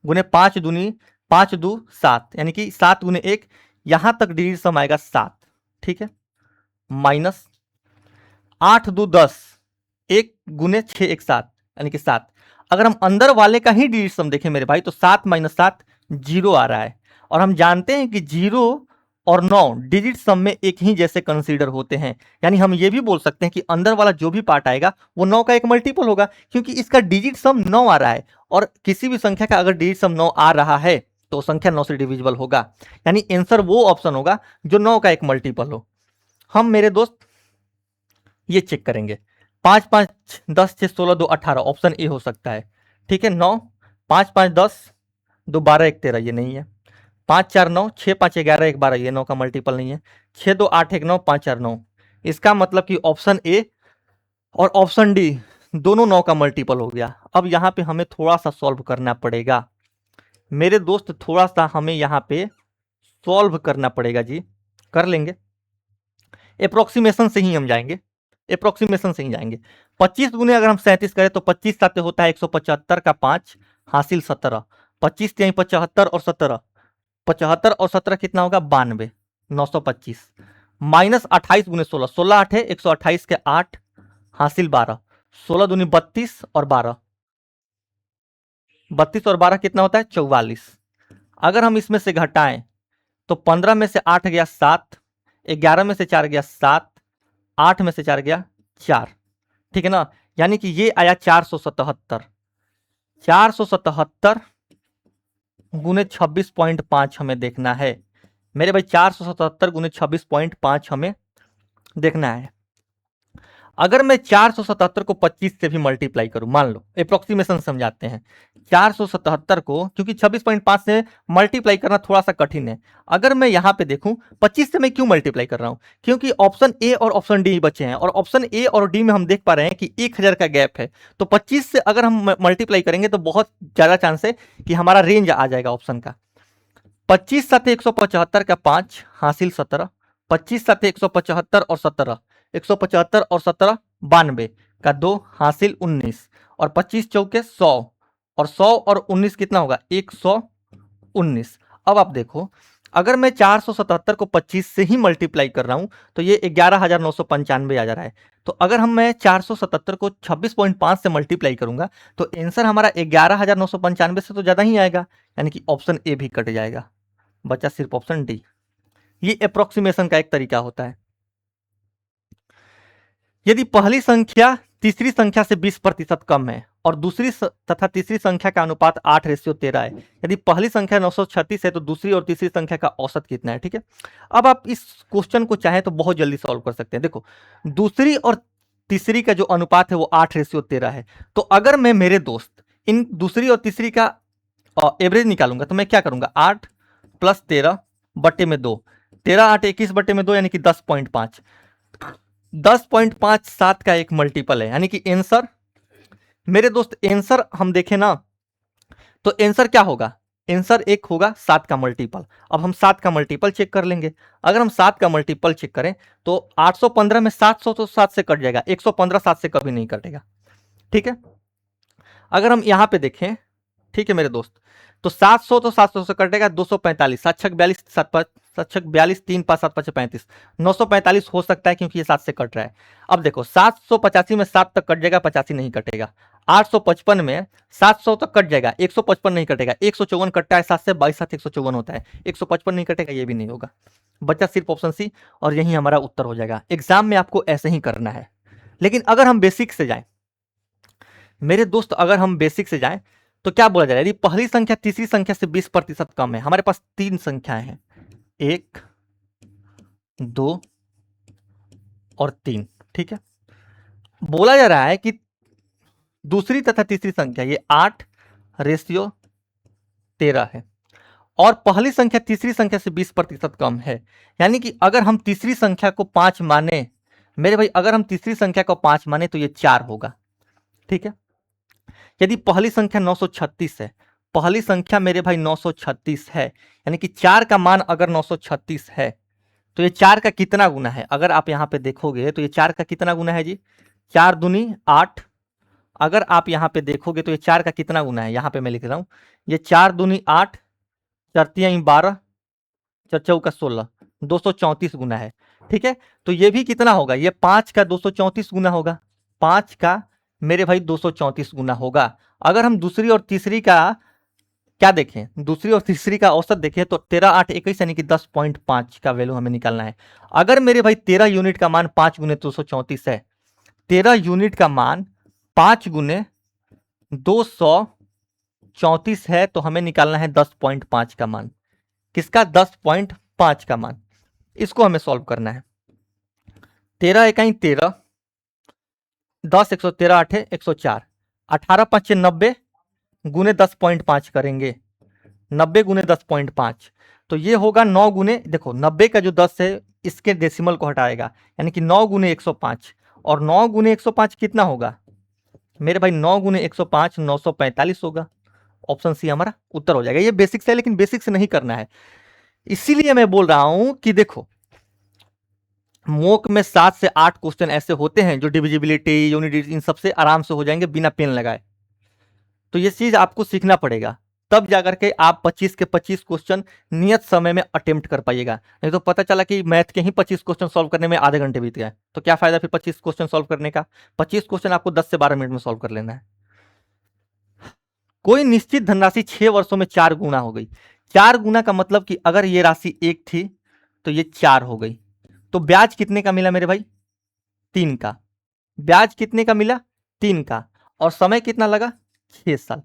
गुने 5 दूनी 5 2 7, यानी कि 7 गुने 1, यहां तक डिजिट सम आएगा 7, ठीक है। माइनस 8×2 = 10, 1 × 6 = 7, यानी कि 7। अगर हम अंदर वाले का ही डिजिट सम देखें मेरे भाई, तो 7 - 7 0 आ रहा है। और हम जानते हैं कि 0 और 9 डिजिट सम में एक ही जैसे कंसीडर होते हैं। यानी हम ये भी बोल सकते हैं कि अंदर वाला जो भी पार्ट आएगा वो 9 का एक मल्टीपल होगा, क्योंकि इसका डिजिट सम 9 आ रहा है। और किसी भी संख्या का अगर डिजिट सम 9 आ रहा है तो संख्या 9 से डिविजिबल होगा। यानी आंसर वो ऑप्शन होगा जो 9 का एक मल्टीपल हो। हम मेरे दोस्त ये चेक करेंगे। 5 5 10 6 16 2 18 ऑप्शन ए हो सकता है। ठीक है। 9 5 5 10 2 12 1 13 ये नहीं है। 5 4 9 6 5 11 1 12 ये 9 का मल्टीपल नहीं है। 6 2 8 1 9 5 4 9। इसका मतलब कि ऑप्शन ए और ऑप्शन डी दोनों 9 का मल्टीपल हो गया। अब यहां पे हमें थोड़ा सा सॉल्व करना पड़ेगा मेरे दोस्त, थोड़ा सा हमें यहां पे सॉल्व करना पड़ेगा जी। कर लेंगे, अप्रोक्सीमेशन से ही हम जाएंगे, अप्रोक्सीमेशन से ही जाएंगे। 25 गुने अगर हम 37 करें तो 25 साथ होता है 175 का 5 हासिल 17। 25 3 75 और 17, 75 और 17 कितना होगा 92, 925। माइनस 28 गुने 16, 16 8 है 128 के 8 हासिल 12, 16 दूनी 32 और 12, 32 और 12 कितना होता है 44। अगर हम इसमें से घटाएं तो 15 में से 8 गया 7, 11 में से 4 गया 7, 8 में से 4 गया 4। ठीक है ना। यानी कि ये आया 477। 477 गुने 26.5 हमें देखना है मेरे भाई। 477 गुने 26.5 हमें देखना है। अगर मैं 477 को 25 से भी मल्टीप्लाई करूं, मान लो अप्रोक्सीमेशन समझाते हैं। 477 को, क्योंकि 26.5 से मल्टीप्लाई करना थोड़ा सा कठिन है। अगर मैं यहां पे देखूं 25 से मैं क्यों मल्टीप्लाई कर रहा हूं, क्योंकि ऑप्शन ए और ऑप्शन डी बचे हैं, और ऑप्शन ए और डी में हम देख पा रहे हैं कि 1000 का गैप है। तो 25 से अगर हम मल्टीप्लाई करेंगे तो बहुत ज्यादा चांस है कि हमारा रेंज आ जाएगा ऑप्शन का। 25 साथ 175 का 5 हासिल 17, 25 साथ 175 और 17, 175 और 17 92 का 2 हासिल 19, और 25 चौके 100, और 100 और 19 कितना होगा 119। अब आप देखो, अगर मैं 477 को 25 से ही मल्टीप्लाई कर रहा हूं तो ये 11,995 आ जा रहा है। तो अगर मैं 477 को 26.5 से मल्टीप्लाई करूंगा तो आंसर हमारा 11,995 से तो ज्यादा ही आएगा। यानी कि ऑप्शन ए भी कट जाएगा, बचा सिर्फ ऑप्शन डी। ये अप्रोक्सीमेशन का एक तरीका होता है। यदि पहली संख्या तीसरी संख्या से 20% कम है और दूसरी तथा तीसरी संख्या का अनुपात 8:13 है, यदि पहली संख्या 936 है तो दूसरी और तीसरी संख्या का औसत कितना है। ठीक है। अब आप इस क्वेश्चन को चाहे तो बहुत जल्दी सॉल्व कर सकते हैं। देखो, दूसरी और तीसरी का जो अनुपात है वो 8:13 है। तो अगर मैं मेरे दोस्त इन दूसरी और तीसरी का एवरेज निकालूंगा तो मैं क्या करूंगा, 8 + 13 बटे में 2, 13 8 21 बटे में 2 यानी कि 10.5। 10.5 7 का एक मल्टीपल है। यानी कि आंसर मेरे दोस्त, आंसर हम देखें ना तो आंसर क्या होगा, आंसर एक होगा 7 का मल्टीपल। अब हम 7 का मल्टीपल चेक कर लेंगे। अगर हम 7 का मल्टीपल चेक करें तो 815 में 700 तो 7 से कट जाएगा, 115 7 से कभी नहीं कटेगा। ठीक है। अगर हम यहां पे देखें, ठीक है मेरे दोस्त, तो 700 तो 700 से कटेगा, 245, 7 6 42, 7 5 7 6 42, 3 5 7 5 35, 945 हो सकता है क्योंकि ये 7 से कट रहा है। अब देखो 785 में 7 तक कट जाएगा, 85 नहीं कटेगा। 855 में 700 तक कट जाएगा, 155 नहीं कटेगा। 154 कटता है 7 से, 22 7 154 होता है, 155 नहीं कटेगा, ये भी नहीं होगा। बचा सिर्फ ऑप्शन सी, और यही हमारा उत्तर हो जाएगा। एग्जाम में आपको ऐसे ही करना है। लेकिन अगर हम बेसिक से जाएं मेरे दोस्त, अगर हम बेसिक से जाएं तो क्या बोला जाए, यदि पहली संख्या तीसरी संख्या से 20% कम है, हमारे पास 3 संख्याएं हैं, 1 2 और 3। ठीक है। बोला जा रहा है कि दूसरी तथा तीसरी संख्या ये 8:13 है, और पहली संख्या तीसरी संख्या से 20% कम है। यानी कि अगर हम तीसरी संख्या को 5 माने मेरे भाई, अगर हम तीसरी संख्या को 5 माने तो ये 4 होगा। ठीक है। यदि पहली संख्या 936 है, पहली संख्या मेरे भाई 936 है, यानी कि 4 का मान अगर 936 है तो ये 4 का कितना गुना है, अगर आप यहां पे देखोगे तो ये 4 का कितना गुना है जी, 4 दूनी 8। अगर आप यहां पे देखोगे तो ये 4 का कितना गुना है, यहां पे मैं लिख रहा हूं, ये 4 दूनी 8, 4 तियां 12, 4 चौका 16, 234 गुना है। ठीक है, तो ये भी कितना होगा, ये 5 का 234 गुना होगा, 5 का मेरे भाई 234 गुना होगा। अगर हम दूसरी और तीसरी का क्या देखें, दूसरी और तीसरी का औसत देखें तो 13 8 21 यानी कि 10.5 का वैल्यू हमें निकालना है। अगर मेरे भाई 13 यूनिट का मान 5 गुने 234 है, 13 यूनिट का मान 5 गुने 234 है, तो हमें निकालना है 10.5 का मान। किसका, 10.5 का मान। इसको हमें सॉल्व करना है। 13 इकाई 13, 10 113 8 104, 18 5 90 गुने 10.5 करेंगे, 90 गुने 10.5, तो ये होगा 9 गुने, देखो 90 का जो 10 है इसके डेसिमल को हटाएगा, यानी कि 9 गुने 105, और 9 गुने 105 कितना होगा मेरे भाई, 9 गुने 105 945 होगा। ऑप्शन सी हमारा उत्तर हो जाएगा। ये बेसिक्स है, लेकिन बेसिक्स नहीं करना है, इसीलिए मैं बोल रहा हूं कि देखो मोक में 7 से 8 क्वेश्चन ऐसे होते हैं जो डिविजिबिलिटी, यूनिट, इन सबसे आराम से हो जाएंगे बिना पेन लगाए। तो ये चीज आपको सीखना पड़ेगा, तब जाकर के आप 25 के 25 क्वेश्चन नियत समय में अटेम्प्ट कर पाइएगा। नहीं तो पता चला कि मैथ के ही 25 क्वेश्चन सॉल्व करने में आधे घंटे बीत गए, तो क्या फायदा फिर 25 क्वेश्चन सॉल्व करने का। 25 क्वेश्चन आपको 10 से 12 मिनट में सॉल्व कर लेना है। कोई निश्चित धनराशि 6 वर्षों में 4 गुना हो गई। 4 गुना का मतलब कि अगर ये राशि 1 थी तो ये 4 हो गई, तो ब्याज कितने का मिला मेरे भाई, 3 का। ब्याज कितने का मिला, 3 का, और समय कितना लगा, 6 साल।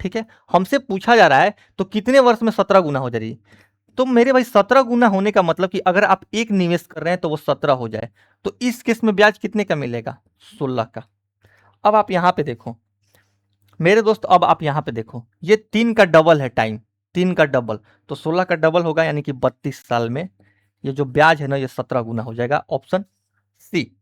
ठीक है, हमसे पूछा जा रहा है तो कितने वर्ष में 17 गुना हो जा रही है, तो मेरे भाई 17 गुना होने का मतलब कि अगर आप एक निवेश कर रहे हैं तो वो 17 हो जाए, तो इस केस में ब्याज कितने का मिलेगा, 16 का। अब आप यहां पे देखो मेरे दोस्त, अब आप यहां पे देखो, ये 3 का डबल है टाइम, 3 का डबल, तो 16 का डबल होगा, यानी कि 32 साल में ये जो ब्याज है ना ये 17 गुना हो जाएगा। Option C.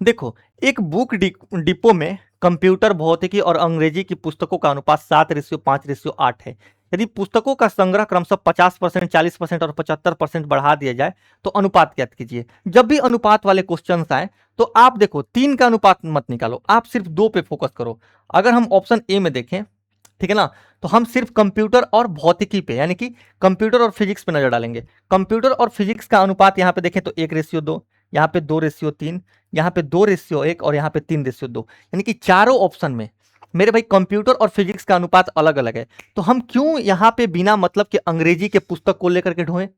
देखो, एक बुक डिपो में कंप्यूटर, भौतिकी और अंग्रेजी की पुस्तकों का अनुपात 7:5:8 है। यदि पुस्तकों का संग्रह क्रमशः 50%, 40% और 75% बढ़ा दिया जाए तो अनुपात ज्ञात कीजिए। जब भी अनुपात वाले क्वेश्चन आए तो आप देखो 3 का अनुपात मत निकालो, आप सिर्फ 2 पे फोकस करो। अगर हम ऑप्शन ए में देखें, ठीक है ना, तो हम सिर्फ कंप्यूटर और भौतिकी पे, यानी कि कंप्यूटर और फिजिक्स पे नजर डालेंगे। कंप्यूटर और फिजिक्स का अनुपात यहां पे देखें तो 1:2, यहाँ पे 2:3, यहाँ पे 2:1 और यहाँ पे 3:2, यानी कि चारों ऑप्शन में मेरे भाई कंप्यूटर और फिजिक्स का अनुपात अलग अलग है। तो हम क्यों यहाँ पे बिना मतलब के अंग्रेजी के पुस्तक को लेकर के ढोएं,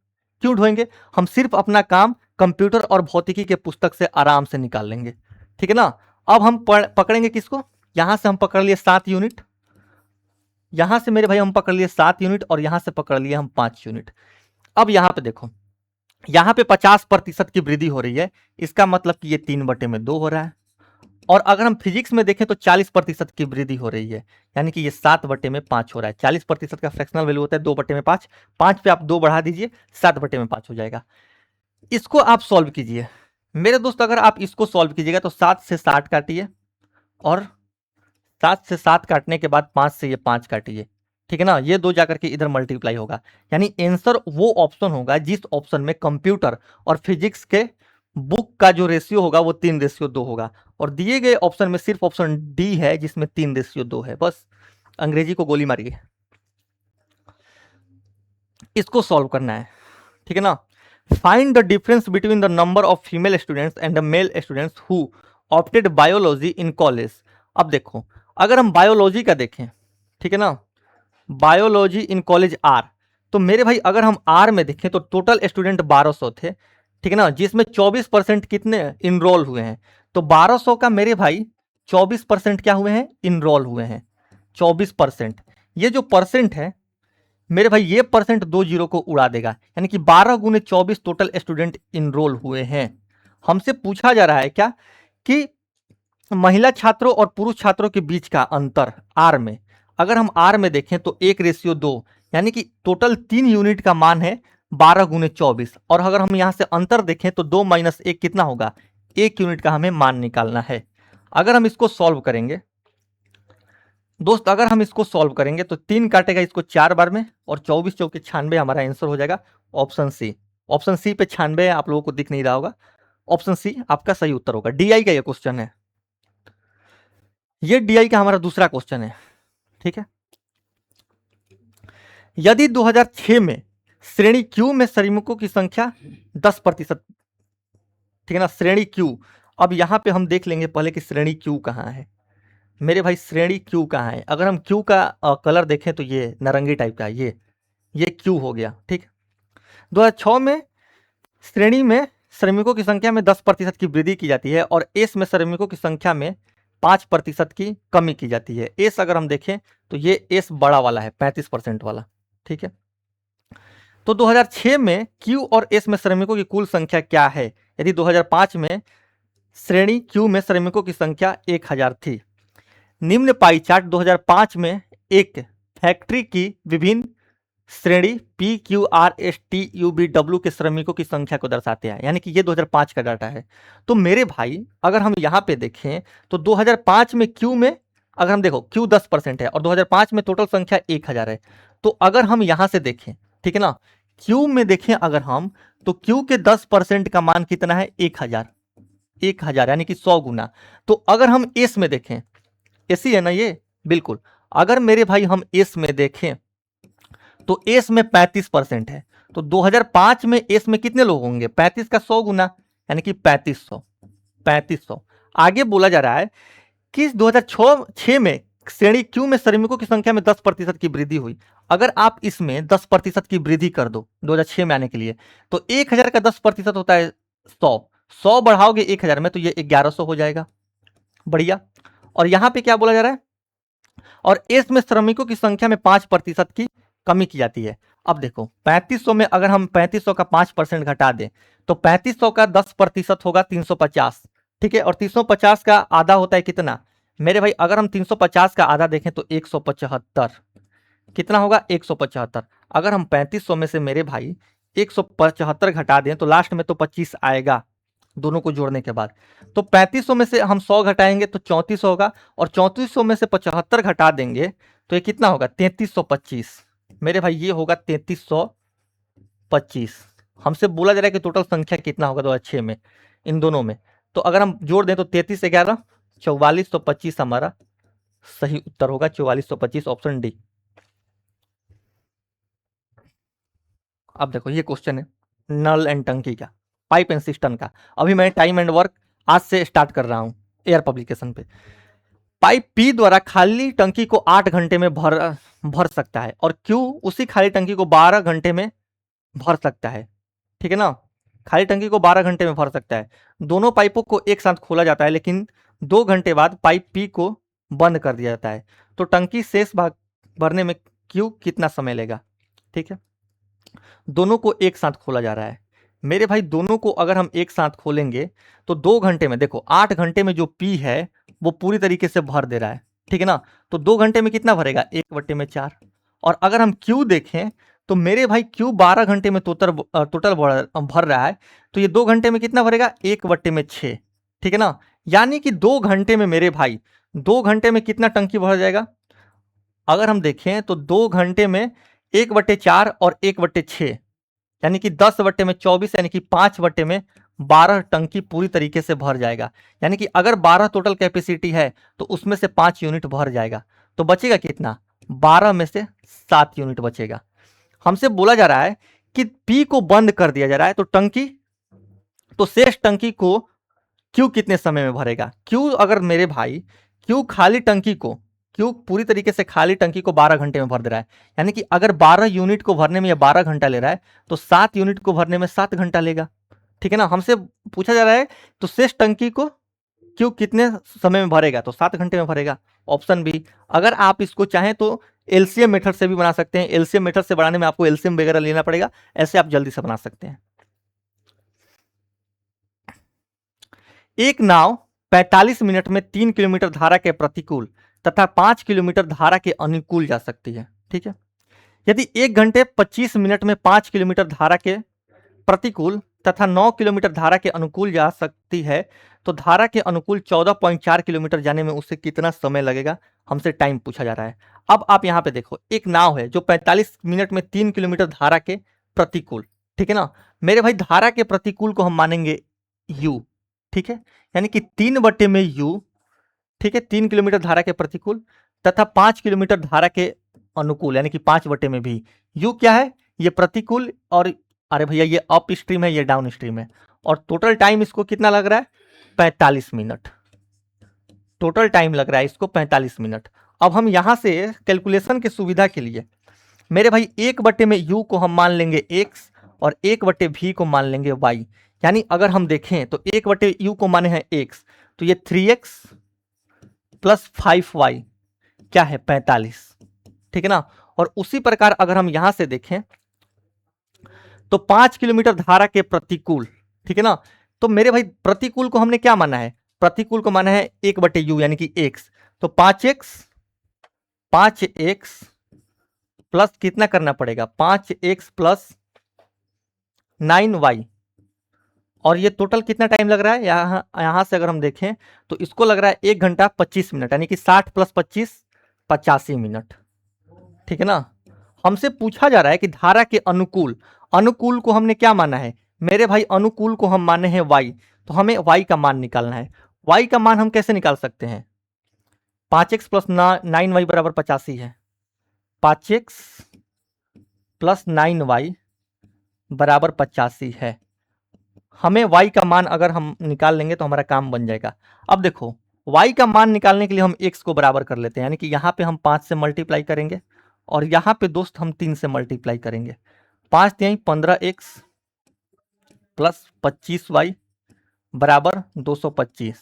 क्यों ढोएंगे, हम सिर्फ अपना काम कंप्यूटर और भौतिकी के पुस्तक से आराम से निकाल लेंगे। ठीक है ना। अब हम पकड़ेंगे किसको, यहां से हम पकड़ लिए 7 यूनिट, यहां से मेरे भाई हम पकड़ लिए 7 यूनिट, और यहां से पकड़ लिए हम 5 यूनिट। अब यहां पे देखो, यहां पे 50% की वृद्धि हो रही है, इसका मतलब कि ये 3/2 हो रहा है। और अगर हम फिजिक्स में देखें तो 40% की वृद्धि हो रही है, यानी कि ये 7/5 हो रहा है। 40% का फ्रैक्शनल वैल्यू होता है 2/5, 5 पे आप 2 बढ़ा दीजिए, 7/5 हो जाएगा। इसको आप सॉल्व कीजिए मेरे दोस्त। अगर आप इसको सॉल्व कीजिएगा तो 7 से 60 काटिए, और 7 से 7 काटने के बाद 5 से ये 5 काटिए, ठीक है ना, ये 2 जाकर के इधर मल्टीप्लाई होगा, यानी आंसर वो ऑप्शन होगा जिस ऑप्शन में कंप्यूटर और फिजिक्स के बुक का जो रेशियो होगा वो 3:2 होगा। और दिए गए ऑप्शन में सिर्फ ऑप्शन डी है जिसमें 3:2 है। बस अंग्रेजी को गोली मारिए, इसको सॉल्व करना है, ठीक है ना। Find the difference between the number of female students and the male students who opted biology in college. अब देखो, अगर हम बायोलॉजी का देखें, ठीक है ना, बायोलॉजी इन कॉलेज आर, तो मेरे भाई अगर हम आर में देखें तो टोटल स्टूडेंट 1200 थे, ठीक है ना, जिसमें 24% कितने इनरोल हुए हैं, तो 1200 का मेरे भाई 24% क्या हुए हैं, इनरोल हुए हैं। 24%, ये जो परसेंट है मेरे भाई, ये परसेंट 2 जीरो को उड़ा देगा, यानी कि 12 गुने 24 टोटल स्टूडेंट इनरोल हुए हैं। हमसे पूछा जा रहा है क्या कि महिला छात्रों और पुरुष छात्रों के बीच का अंतर आर में, अगर हम आर में देखें तो 1:2, यानी कि टोटल 3 यूनिट का मान है 12 गुने 24, और अगर हम यहां से अंतर देखें तो 2 - 1 कितना होगा, 1 यूनिट का हमें मान निकालना है। अगर हम इसको सॉल्व करेंगे दोस्त, अगर हम इसको सॉल्व करेंगे तो 3 काटेगा इसको 4 बार में, और 24 चौके 96 हमारा आंसर हो जाएगा। ऑप्शन सी, ऑप्शन सी पे 96 आप लोगों को दिख नहीं रहा होगा, ऑप्शन सी आपका सही उत्तर होगा। डीआई का ये क्वेश्चन है, ये डीआई का हमारा दूसरा क्वेश्चन है, ठीक है। यदि 2006 में श्रेणी क्यू में श्रमिकों की संख्या 10%, ठीक है ना, श्रेणी क्यू। अब यहाँ पे हम देख लेंगे पहले कि श्रेणी क्यू कहाँ है मेरे भाई, श्रेणी क्यू कहाँ है। अगर हम क्यू का कलर देखें तो ये नारंगी टाइप का है, ये क्यू हो गया, ठीक। 2006 में श्रेणी में श्रमिकों की संख्या में 10% की वृद्धि की जाती है और एस में श्रमिकों की संख्या में 5% की कमी की जाती है। एस अगर हम देखें तो ये एस बड़ा वाला है, 35% वाला, ठीक है। तो 2006 में क्यू और एस में श्रमिकों की कुल संख्या क्या है? यदि 2005 में श्रेणी क्यू में श्रमिकों की संख्या 1000 थी। निम्न पाई चार्ट 2005 में एक फैक्ट्री की विभिन्न श्रेणी P Q R S T U B W के श्रमिकों की संख्या को दर्शाते हैं, यानी कि ये 2005 का डाटा है। तो मेरे भाई अगर हम यहाँ पे देखें तो 2005 में क्यू में अगर हम देखो क्यू 10% है और 2005 में टोटल संख्या 1000 है। तो अगर हम यहाँ से देखें, ठीक है ना, क्यू में देखें अगर हम, तो क्यू के 10% का मान कितना है? 1000 यानी कि 100 गुना। तो अगर हम एस में देखें, एसी है ना ये, बिल्कुल। अगर मेरे भाई हम एस में देखें तो एस में 35% है। तो 2005 में एस में कितने लोग होंगे? 35 का 100 गुना, यानी कि 3500। आगे बोला जा रहा है कि 2006 में श्रेणी क्यू में श्रमिकों की संख्या में 10% की वृद्धि हुई। अगर आप इसमें 10% की वृद्धि कर दो 2006 में आने के लिए, तो 1000 का 10% होता है 100 बढ़ाओगे 1000 में तो ये 1100 हो जाएगा। बढ़िया। और यहां पे क्या बोला जा रहा है? और एस में श्रमिकों की संख्या में 5% की कमी की जाती है। अब देखो 3500 में अगर हम 3500 का 5% घटा दें तो 3500 का 10% होगा 350, ठीक है। और 350 का आधा होता है कितना मेरे भाई? अगर हम 350 का आधा देखें तो 175, कितना होगा? 175। अगर हम 3500 में से मेरे भाई 175 घटा दें तो लास्ट में तो 25 आएगा दोनों को जोड़ने के बाद। तो 3500 में से हम 100 घटाएंगे तो 3400 होगा, और 3400 में से 75 घटा देंगे तो ये कितना होगा? 3325 मेरे भाई, ये होगा 3325। हमसे बोला जा रहा है कि टोटल संख्या कितना होगा 2006 में इन दोनों में। तो अगर हम जोड़ दें तो 33 11 4425 हमारा सही उत्तर होगा, 4425 ऑप्शन डी। अब देखो ये क्वेश्चन है नल एंड टंकी का, पाइप एंड सिस्टम का। अभी मैं टाइम एंड वर्क आज से स्टार्ट कर रहा हूं एयर पब्लिकेशन पे। पाइप पी द्वारा खाली टंकी को 8 घंटे में भर सकता है और क्यू उसी खाली टंकी को 12 घंटे में भर सकता है, ठीक है ना। खाली टंकी को 12 घंटे में भर सकता है। दोनों पाइपों को एक साथ खोला जाता है, लेकिन 2 घंटे बाद पाइप पी को बंद कर दिया जाता है। तो टंकी शेष भाग भरने में क्यू कितना समय लेगा? ठीक है, दोनों को एक साथ खोला जा रहा है मेरे भाई। दोनों को अगर हम एक साथ खोलेंगे तो 2 घंटे में, देखो 8 घंटे में जो पी है वो पूरी तरीके से भर दे रहा है, ठीक है ना। तो 2 घंटे में कितना भरेगा? 1/4। और अगर हम क्यू देखें तो मेरे भाई क्यू 12 घंटे में टोटल भर रहा है, तो ये 2 घंटे में कितना भरेगा? 1/6, ठीक है ना। यानी कि 2 घंटे में मेरे भाई 2 घंटे में कितना टंकी भर जाएगा? अगर हम देखें तो 2 घंटे में 1/4 और 1/6 यानी कि 10/24 यानी कि 5/12 टंकी पूरी तरीके से भर जाएगा। यानी कि अगर 12 टोटल कैपेसिटी है तो उसमें से 5 यूनिट भर जाएगा, तो बचेगा कितना? 12 में से 7 यूनिट बचेगा। हमसे बोला जा रहा है कि पी को बंद कर दिया जा रहा है, तो टंकी, तो शेष टंकी को क्यू कितने समय में भरेगा? क्यू अगर मेरे भाई क्यू खाली टंकी को, क्यू पूरी तरीके से खाली टंकी को 12 घंटे में भर दे रहा है, यानी कि अगर 12 यूनिट को भरने में या 12 घंटा ले रहा है तो 7 यूनिट को भरने में 7 घंटा लेगा, ठीक है ना। हमसे पूछा जा रहा है तो शेष टंकी को क्यू कितने समय में भरेगा? तो 7 घंटे में भरेगा, ऑप्शन बी। अगर आप इसको चाहें तो एलसीएम मेथड से भी बना सकते हैं। एलसीएम मेथड से बनाने में आपको एलसीएम वगैरह लेना पड़ेगा, ऐसे आप जल्दी से बना सकते हैं। एक नाव 45 मिनट में 3 किलोमीटर धारा के प्रतिकूल तथा 5 किलोमीटर धारा के अनुकूल जा सकती है, ठीक है। यदि 1 घंटे 25 मिनट में 5 किलोमीटर धारा के प्रतिकूल तथा 9 किलोमीटर धारा के अनुकूल जा सकती है, तो धारा के अनुकूल 14.4 किलोमीटर जाने में उसे कितना समय लगेगा? हमसे टाइम पूछा जा रहा है। अब आप यहां पे देखो, एक नाव है जो 45 मिनट में 3 किलोमीटर धारा के प्रतिकूल, ठीक है ना। मेरे भाई धारा के प्रतिकूल को हम मानेंगे यू, ठीक है, यानी कि 3 में यू, ठीक है, 3 किलोमीटर धारा के प्रतिकूल तथा 5 किलोमीटर धारा के अनुकूल, यानी कि 5 में भी। यू क्या है? ये प्रतिकूल, और अरे भैया ये अप स्ट्रीम है, ये डाउन स्ट्रीम है। और टोटल टाइम इसको कितना लग रहा है? 45 मिनट। टोटल टाइम लग रहा है इसको 45 मिनट। अब हम यहां से कैलकुलेशन की सुविधा के लिए मेरे भाई 1 बटे में u को हम मान लेंगे x और 1 बटे v को मान लेंगे y। यानी अगर हम देखें तो 1 बटे u को माने हैं x, तो ये 3x प्लस 5y क्या है? 45। ठीक है ना। और उसी प्रकार अगर हम यहां से देखें तो 5 किलोमीटर धारा के प्रतिकूल, ठीक है ना। तो मेरे भाई प्रतिकूल को हमने क्या माना है? प्रतिकूल को माना है 1/u यानी कि x। तो 5x प्लस कितना करना पड़ेगा? 5x plus 9y। और ये टोटल कितना टाइम लग रहा है? यहां से अगर हम देखें तो इसको लग रहा है 1 घंटा 25 मिनट, यानी कि 60 प्लस 25 85 मिनट। ठीक है ना। हमसे पूछा जा रहा है कि धारा के अनुकूल, अनुकूल को हमने क्या माना है? मेरे भाई अनुकूल को हम माने हैं y। तो हमें y का मान निकालना है। y का मान हम कैसे निकाल सकते हैं? 5x प्लस 9y बराबर 85 है। 5x प्लस 9y बराबर 85 है। हमें y का मान अगर हम निकाल लेंगे तो हमारा काम बन जाएगा। अब देखो y का मान निकालने के लिए हम x को बराबर कर लेते हैं, यानी कि यहाँ पे हम 5 से मल्टीप्लाई करेंगे और यहाँ पे दोस्त हम 3 से मल्टीप्लाई करेंगे। 5 3 15x प्लस 25y बराबर 225।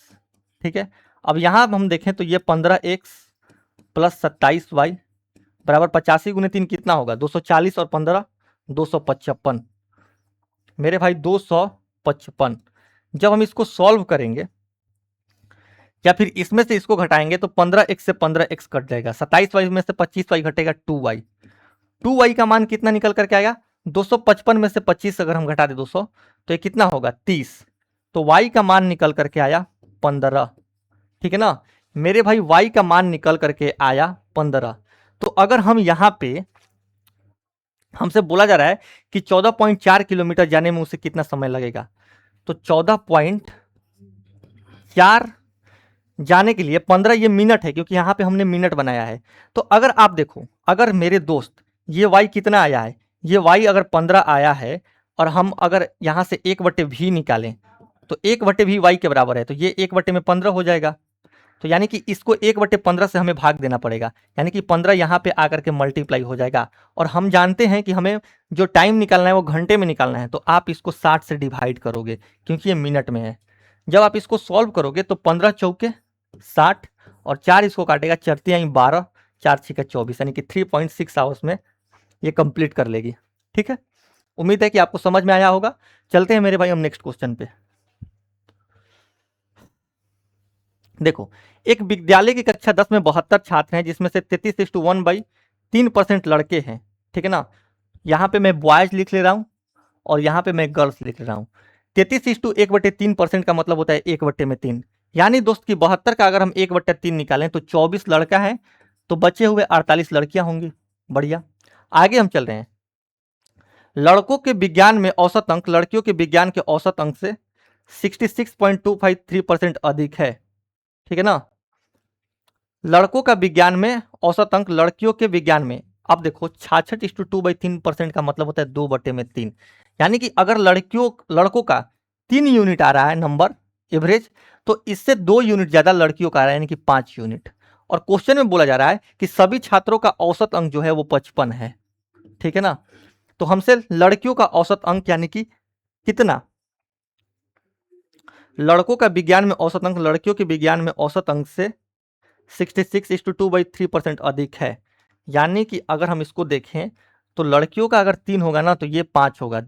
ठीक है। अब यहाँ हम देखें तो ये 15x प्लस 27y बराबर 85 गुने 3 कितना होगा? 240 और 15 255। मेरे भाई 255। जब हम इसको सॉल्व करेंगे या फिर इसमें से इसको घटाएंगे तो 15x से 15x कट जाएगा, 27y में से 25y घटेगा 2y। 2y का मान कितना निकल करके आएगा? 255 में से 25 अगर हम घटा दे 200 तो ये कितना होगा? 30। तो y का मान निकल करके आया 15। ठीक है ना। मेरे भाई y का मान निकल करके आया 15। तो अगर हम यहां पे हमसे बोला जा रहा है कि 14.4 किलोमीटर जाने में उसे कितना समय लगेगा, तो 14.4 जाने के लिए 15 ये मिनट है, क्योंकि यहां पे हमने मिनट बनाया है। तो अगर आप देखो, अगर मेरे दोस्त ये y कितना आया है? ये y अगर 15 आया है और हम अगर यहां से 1/v निकालें तो 1/v y के बराबर है, तो ये 1/15 हो जाएगा। तो यानी कि इसको 1/15 से हमें भाग देना पड़ेगा, यानी कि 15 यहाँ पे आकर के मल्टीप्लाई हो जाएगा। और हम जानते हैं कि हमें जो टाइम निकालना है वो घंटे में निकालना है, तो आप इसको 60 से डिवाइड करोगे क्योंकि ये मिनट में है। जब आप इसको सॉल्व करोगे तो 15 चौके 60 और 4 इसको काटेगा, चरते आई 12, 4 6 24, यानी कि 3.6 आवर्स में ये कंप्लीट कर लेगी। ठीक है। उम्मीद है कि आपको समझ में आया होगा। चलते हैं मेरे भाई हम नेक्स्ट क्वेश्चन पे। देखो, एक विद्यालय की कक्षा 10 में 72 छात्र हैं, जिसमें से 33:1/3% लड़के हैं। ठीक है ना। यहाँ पे मैं बॉयज लिख ले रहा हूँ और यहाँ पे मैं गर्ल्स लिख ले रहा हूँ। 33:1/3% का मतलब होता है 1/3। यानी दोस्त की 72 का अगर हम 1/3 निकालें तो 24 लड़का है, तो बचे हुए 48 लड़कियां होंगी। बढ़िया। आगे हम चल रहे हैं। लड़कों के विज्ञान में औसत अंक लड़कियों के विज्ञान के औसत अंक से 66.253% अधिक है। ठीक है ना। लड़कों का विज्ञान में औसत अंक लड़कियों के विज्ञान में, अब देखो 66:2/3% का मतलब होता है 2/3। यानी कि अगर लड़कों का 3 यूनिट आ रहा है नंबर एवरेज, तो इससे 2 यूनिट ज्यादा लड़कियों का आ रहा है, यानी कि 5 यूनिट। और क्वेश्चन में बोला जा रहा है कि सभी छात्रों का औसत अंक जो है वो 55 है। ठीक है ना। तो हमसे लड़कियों का औसत अंक यानी कि कितना, लड़कों का विज्ञान में औसत अंक लड़कियों के विज्ञान में औसत अंक से 66:2/3% अधिक है। यानी कि अगर हम इसको देखें तो लड़कियों का अगर 3 होगा ना तो ये 5 होगा,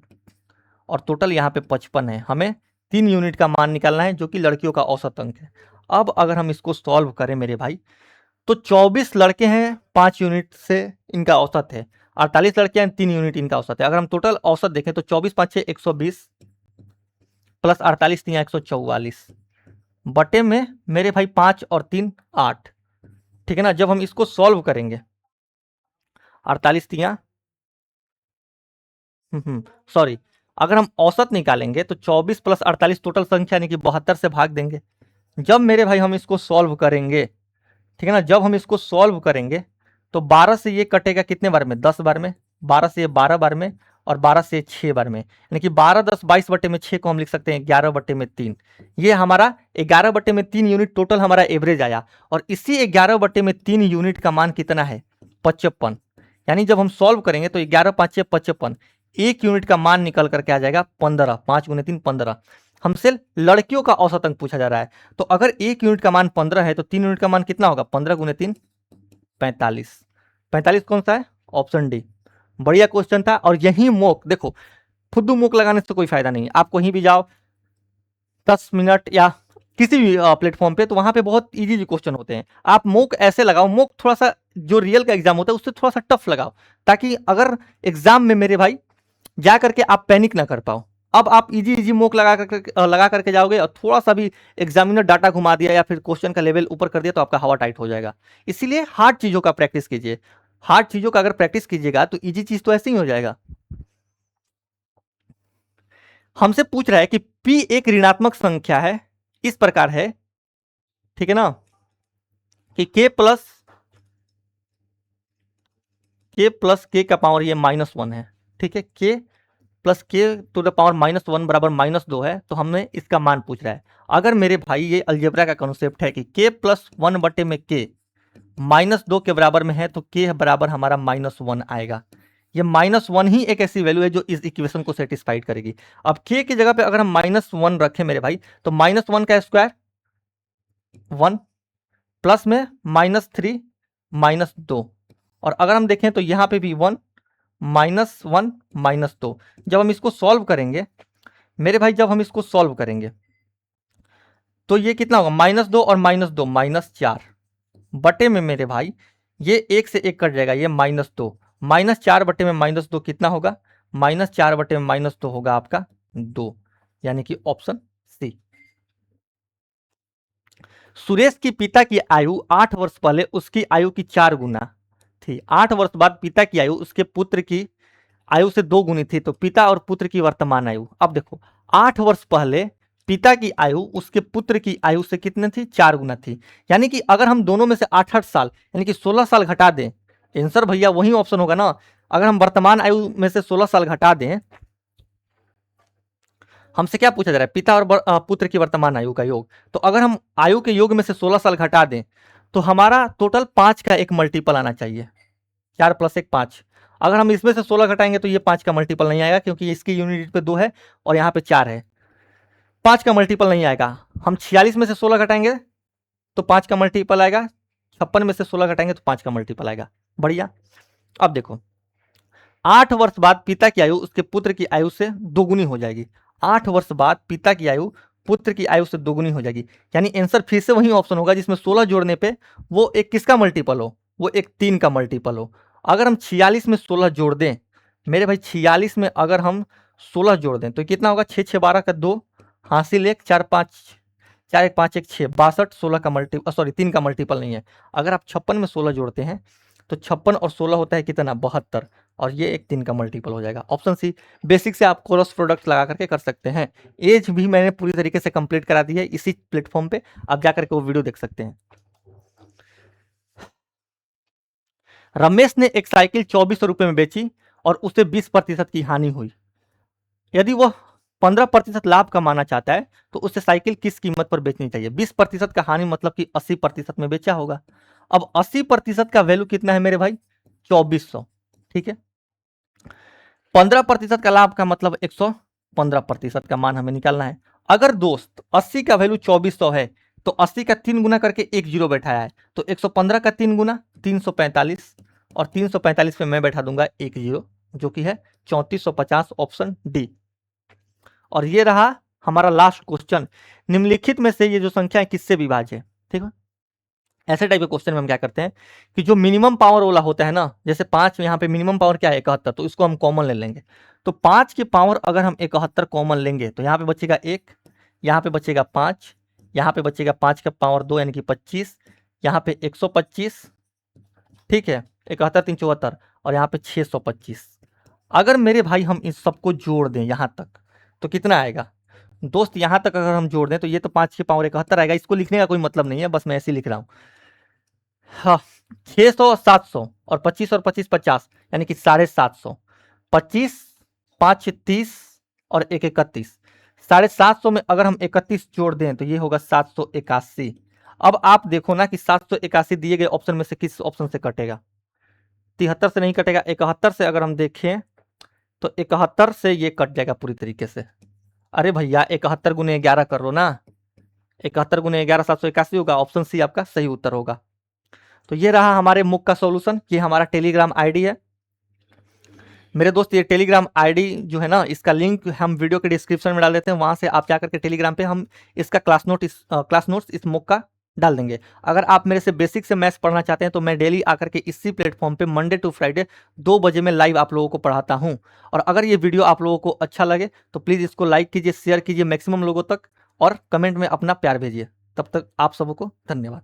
और टोटल यहाँ पे 55 है। हमें 3 यूनिट का मान निकालना है जो कि लड़कियों का औसत अंक है। अब अगर हम इसको सॉल्व करें मेरे भाई, तो 24 लड़के हैं, 5 यूनिट से इनका औसत है। 48 लड़कियां हैं, 3 यूनिट इनका औसत है। अगर हम टोटल औसत देखें तो 24 5 6 120 प्लस 48 3 144 बटे में मेरे भाई 5 और 3 8। ठीक है ना। जब हम इसको सॉल्व करेंगे 48 तिया सॉरी, अगर हम औसत निकालेंगे तो 24 प्लस 48 टोटल संख्या यानी कि 72 से भाग देंगे। जब मेरे भाई हम इसको सॉल्व करेंगे, ठीक है ना, जब हम इसको सॉल्व करेंगे तो 12 से ये कटेगा कितने बार में? 10 बार में। 12 से 12 बार में और 12 से 6 बार में, यानी कि 12 10 22 बटे में 6 को हम लिख सकते हैं 11 बटे में 3। ये हमारा 11 बटे में 3 यूनिट टोटल हमारा एवरेज आया, और इसी 11 बटे में 3 यूनिट का मान कितना है? 55। यानी जब हम सॉल्व करेंगे तो 11 5 55, एक यूनिट का मान निकल करके आ जाएगा 15। 5 गुने 3 15। हमसे लड़कियों का औसत अंक पूछा जा रहा है, तो अगर एक यूनिट का मान 15 है तो 3 यूनिट का मान कितना होगा? 15 गुने 3 45। 45 कौन सा है? Option D. बढ़िया क्वेश्चन था। और यही मोक देखो, फुद्दू मोक लगाने से कोई फायदा नहीं है। आप कहीं भी जाओ 10 मिनट या किसी भी प्लेटफॉर्म पे, तो वहां पे बहुत इजी क्वेश्चन होते हैं। आप मोक ऐसे लगाओ, मोक थोड़ा सा जो रियल का एग्जाम होता है उससे थोड़ा सा टफ लगाओ, ताकि अगर एग्जाम में मेरे भाई जा करके आप पैनिक ना कर पाओ। अब आप इजी इजी मोक लगा करके जाओगे और थोड़ा सा भी एग्जामिनर डाटा घुमा दिया या फिर क्वेश्चन का लेवल ऊपर कर दिया तो आपका हवा टाइट हो जाएगा। इसीलिए हार्ड चीजों का प्रैक्टिस कीजिए। हार्ड चीजों का अगर प्रैक्टिस कीजिएगा तो इजी चीज तो ऐसे ही हो जाएगा। हमसे पूछ रहा है कि P एक ऋणात्मक संख्या है, इस प्रकार है, ठीक है ना, कि k प्लस k का पावर ये -1 है, ठीक है। k प्लस के टू द पावर -1 बराबर -2 है, तो हमें इसका मान पूछ रहा है। अगर मेरे भाई ये अलजेब्रा का कॉन्सेप्ट है कि k प्लस 1 बटे में k -2 के बराबर में है, तो k बराबर हमारा -1 आएगा। ये -1 ही एक ऐसी वैल्यू है जो इस इक्वेशन को सेटिस्फाइड करेगी। अब k की जगह पे अगर हम -1 रखें मेरे भाई, तो -1 का स्क्वायर 1, प्लस में -3 -2, और अगर हम देखें तो यहां पे भी 1 -1 -2। जब हम इसको सॉल्व करेंगे मेरे भाई, जब हम इसको सॉल्व करेंगे तो ये कितना होगा? -2 और -2 -4 बटे में मेरे भाई ये एक से एक कट जाएगा, ये -2 -4 बटे में -2 कितना होगा? -4 बटे में -2 होगा आपका 2, यानी कि ऑप्शन सी। सुरेश की पिता की आयु 8 वर्ष पहले उसकी आयु की 4 गुना थी। 8 वर्ष बाद पिता की आयु उसके पुत्र की आयु से 2 गुनी थी, तो पिता और पुत्र की वर्तमान आयु। अब देखो, 8 वर्ष पहले पिता की आयु उसके पुत्र की आयु से कितने थी? 4 गुना थी। यानी कि अगर हम दोनों में से 8-8 साल यानी कि 16 साल घटा दें, आंसर भैया वही ऑप्शन होगा ना। अगर हम वर्तमान आयु में से 16 साल घटा दें, हमसे क्या पूछा जा रहा है? पिता और पुत्र की वर्तमान आयु का योग। तो अगर हम आयु के योग में से 16 साल घटा दें, तो हमारा टोटल 5 का एक मल्टीपल आना चाहिए। 4 + 1 5। अगर हम इसमें से 16 घटाएंगे तो ये 5 का मल्टीपल नहीं आएगा, क्योंकि इसकी यूनिट पे 2 है और यहाँ पे 4 है। 5 का मल्टीपल नहीं आएगा। हम 46 में से 16 घटाएंगे तो 5 का मल्टीपल आएगा। 56 में से 16 घटाएंगे तो 5 का मल्टीपल आएगा। बढ़िया। अब देखो, 8 वर्ष बाद पिता की आयु उसके पुत्र की आयु से दोगुनी हो जाएगी। 8 वर्ष बाद पिता की आयु पुत्र की आयु से दोगुनी हो जाएगी, यानी आंसर फिर से वही ऑप्शन होगा जिसमें 16 जोड़ने पे वो एक किसका मल्टीपल हो? वो एक 3 का मल्टीपल हो। अगर हम 46 में 16 जोड़ दें मेरे भाई, 46 में अगर हम 16 जोड़ दें तो कितना होगा? 6 6 12 का 2, हासिल 1, 4 5 4 1 5 1 6 62। 16 का मल्टीपल, सॉरी 3 का मल्टीपल नहीं है। अगर आप 56 में 16 जोड़ते हैं तो 56 और 16 होता है कितना? 72, और ये एक 3 का मल्टीपल हो जाएगा। ऑप्शन सी। बेसिक से आप क्रॉस प्रोडक्ट लगा करके कर सकते हैं। एज भी मैंने पूरी तरीके से कंप्लीट करा दी है इसी प्लेटफॉर्म पे, आप जाकर के वो वीडियो देख सकते हैं। रमेश ने एक साइकिल 2400 रुपए में बेची और उसे 20% की हानि हुई। यदि वह 15% लाभ कमाना चाहता है तो उसे साइकिल किस कीमत पर बेचनी चाहिए? 20% का हानि मतलब कि 80% में बेचा होगा। अब 80% का वैल्यू कितना है मेरे भाई? 2400, ठीक है। 15% का लाभ का मतलब 115% का मान हमें निकालना है। अगर दोस्त 80 का वैल्यू 2400 है तो 80 का 3 गुना करके एक जीरो बैठाया है, तो 115 का 3 गुना 345, और 345 पे मैं बैठा दूंगा एक जीरो, जो कि है 3450, ऑप्शन डी। और ये रहा हमारा लास्ट क्वेश्चन। निम्नलिखित में से ये जो संख्या है किससे विभाज्य है? ठीक है, ऐसे टाइप के क्वेश्चन में हम क्या करते हैं कि जो मिनिमम पावर वाला होता है ना, जैसे 5 यहाँ पे मिनिमम पावर क्या है? 71, तो इसको हम कॉमन ले लेंगे। तो 5 की पावर अगर हम 71 कॉमन लेंगे तो यहाँ पे बचेगा 1, यहाँ पे बचेगा 5, यहाँ पे बचेगा 5 का पावर 2 यानी कि 25, यहाँ पे 125, ठीक है, 71 3 74, और यहाँ पे 625। अगर मेरे भाई हम इस सबको जोड़ दें यहाँ तक तो कितना आएगा दोस्त? यहाँ तक अगर हम जोड़ दें तो ये तो 5 की पावर 71 आएगा। इसको लिखने का कोई मतलब नहीं है, बस मैं ऐसे ही लिख रहा हूँ। हाँ, 600 700 और 25 और 25 50, यानी कि 750। 25 5 30 और 1 31। 750 में अगर हम 31 जोड़ दें तो ये होगा 781। अब आप देखो ना कि 781 दिए गए ऑप्शन में से किस ऑप्शन से कटेगा। 73 से नहीं कटेगा, 71 से अगर हम देखें तो 71 से ये कट जाएगा पूरी तरीके से। अरे भैया 71 गुने 11 कर लो ना, 71 गुने 11 781 होगा, ऑप्शन सी आपका सही उत्तर होगा। तो ये रहा हमारे मुक का सॉल्यूशन। ये हमारा टेलीग्राम आईडी है मेरे दोस्त। ये टेलीग्राम आईडी जो है ना, इसका लिंक हम वीडियो के डिस्क्रिप्शन में डाल देते हैं, वहां से आप जाकर के टेलीग्राम पे हम इसका क्लास नोट्स इस मुक का डाल देंगे। अगर आप मेरे से बेसिक से मैथ्स पढ़ना चाहते हैं तो मैं डेली आकर के इसी प्लेटफॉर्म पे मंडे टू फ्राइडे 2 बजे में लाइव आप लोगों को पढ़ाता हूं। और अगर ये वीडियो आप लोगों को अच्छा लगे तो प्लीज़ इसको लाइक कीजिए, शेयर कीजिए मैक्सिमम लोगों तक, और कमेंट में अपना प्यार भेजिए। तब तक आप सबको धन्यवाद।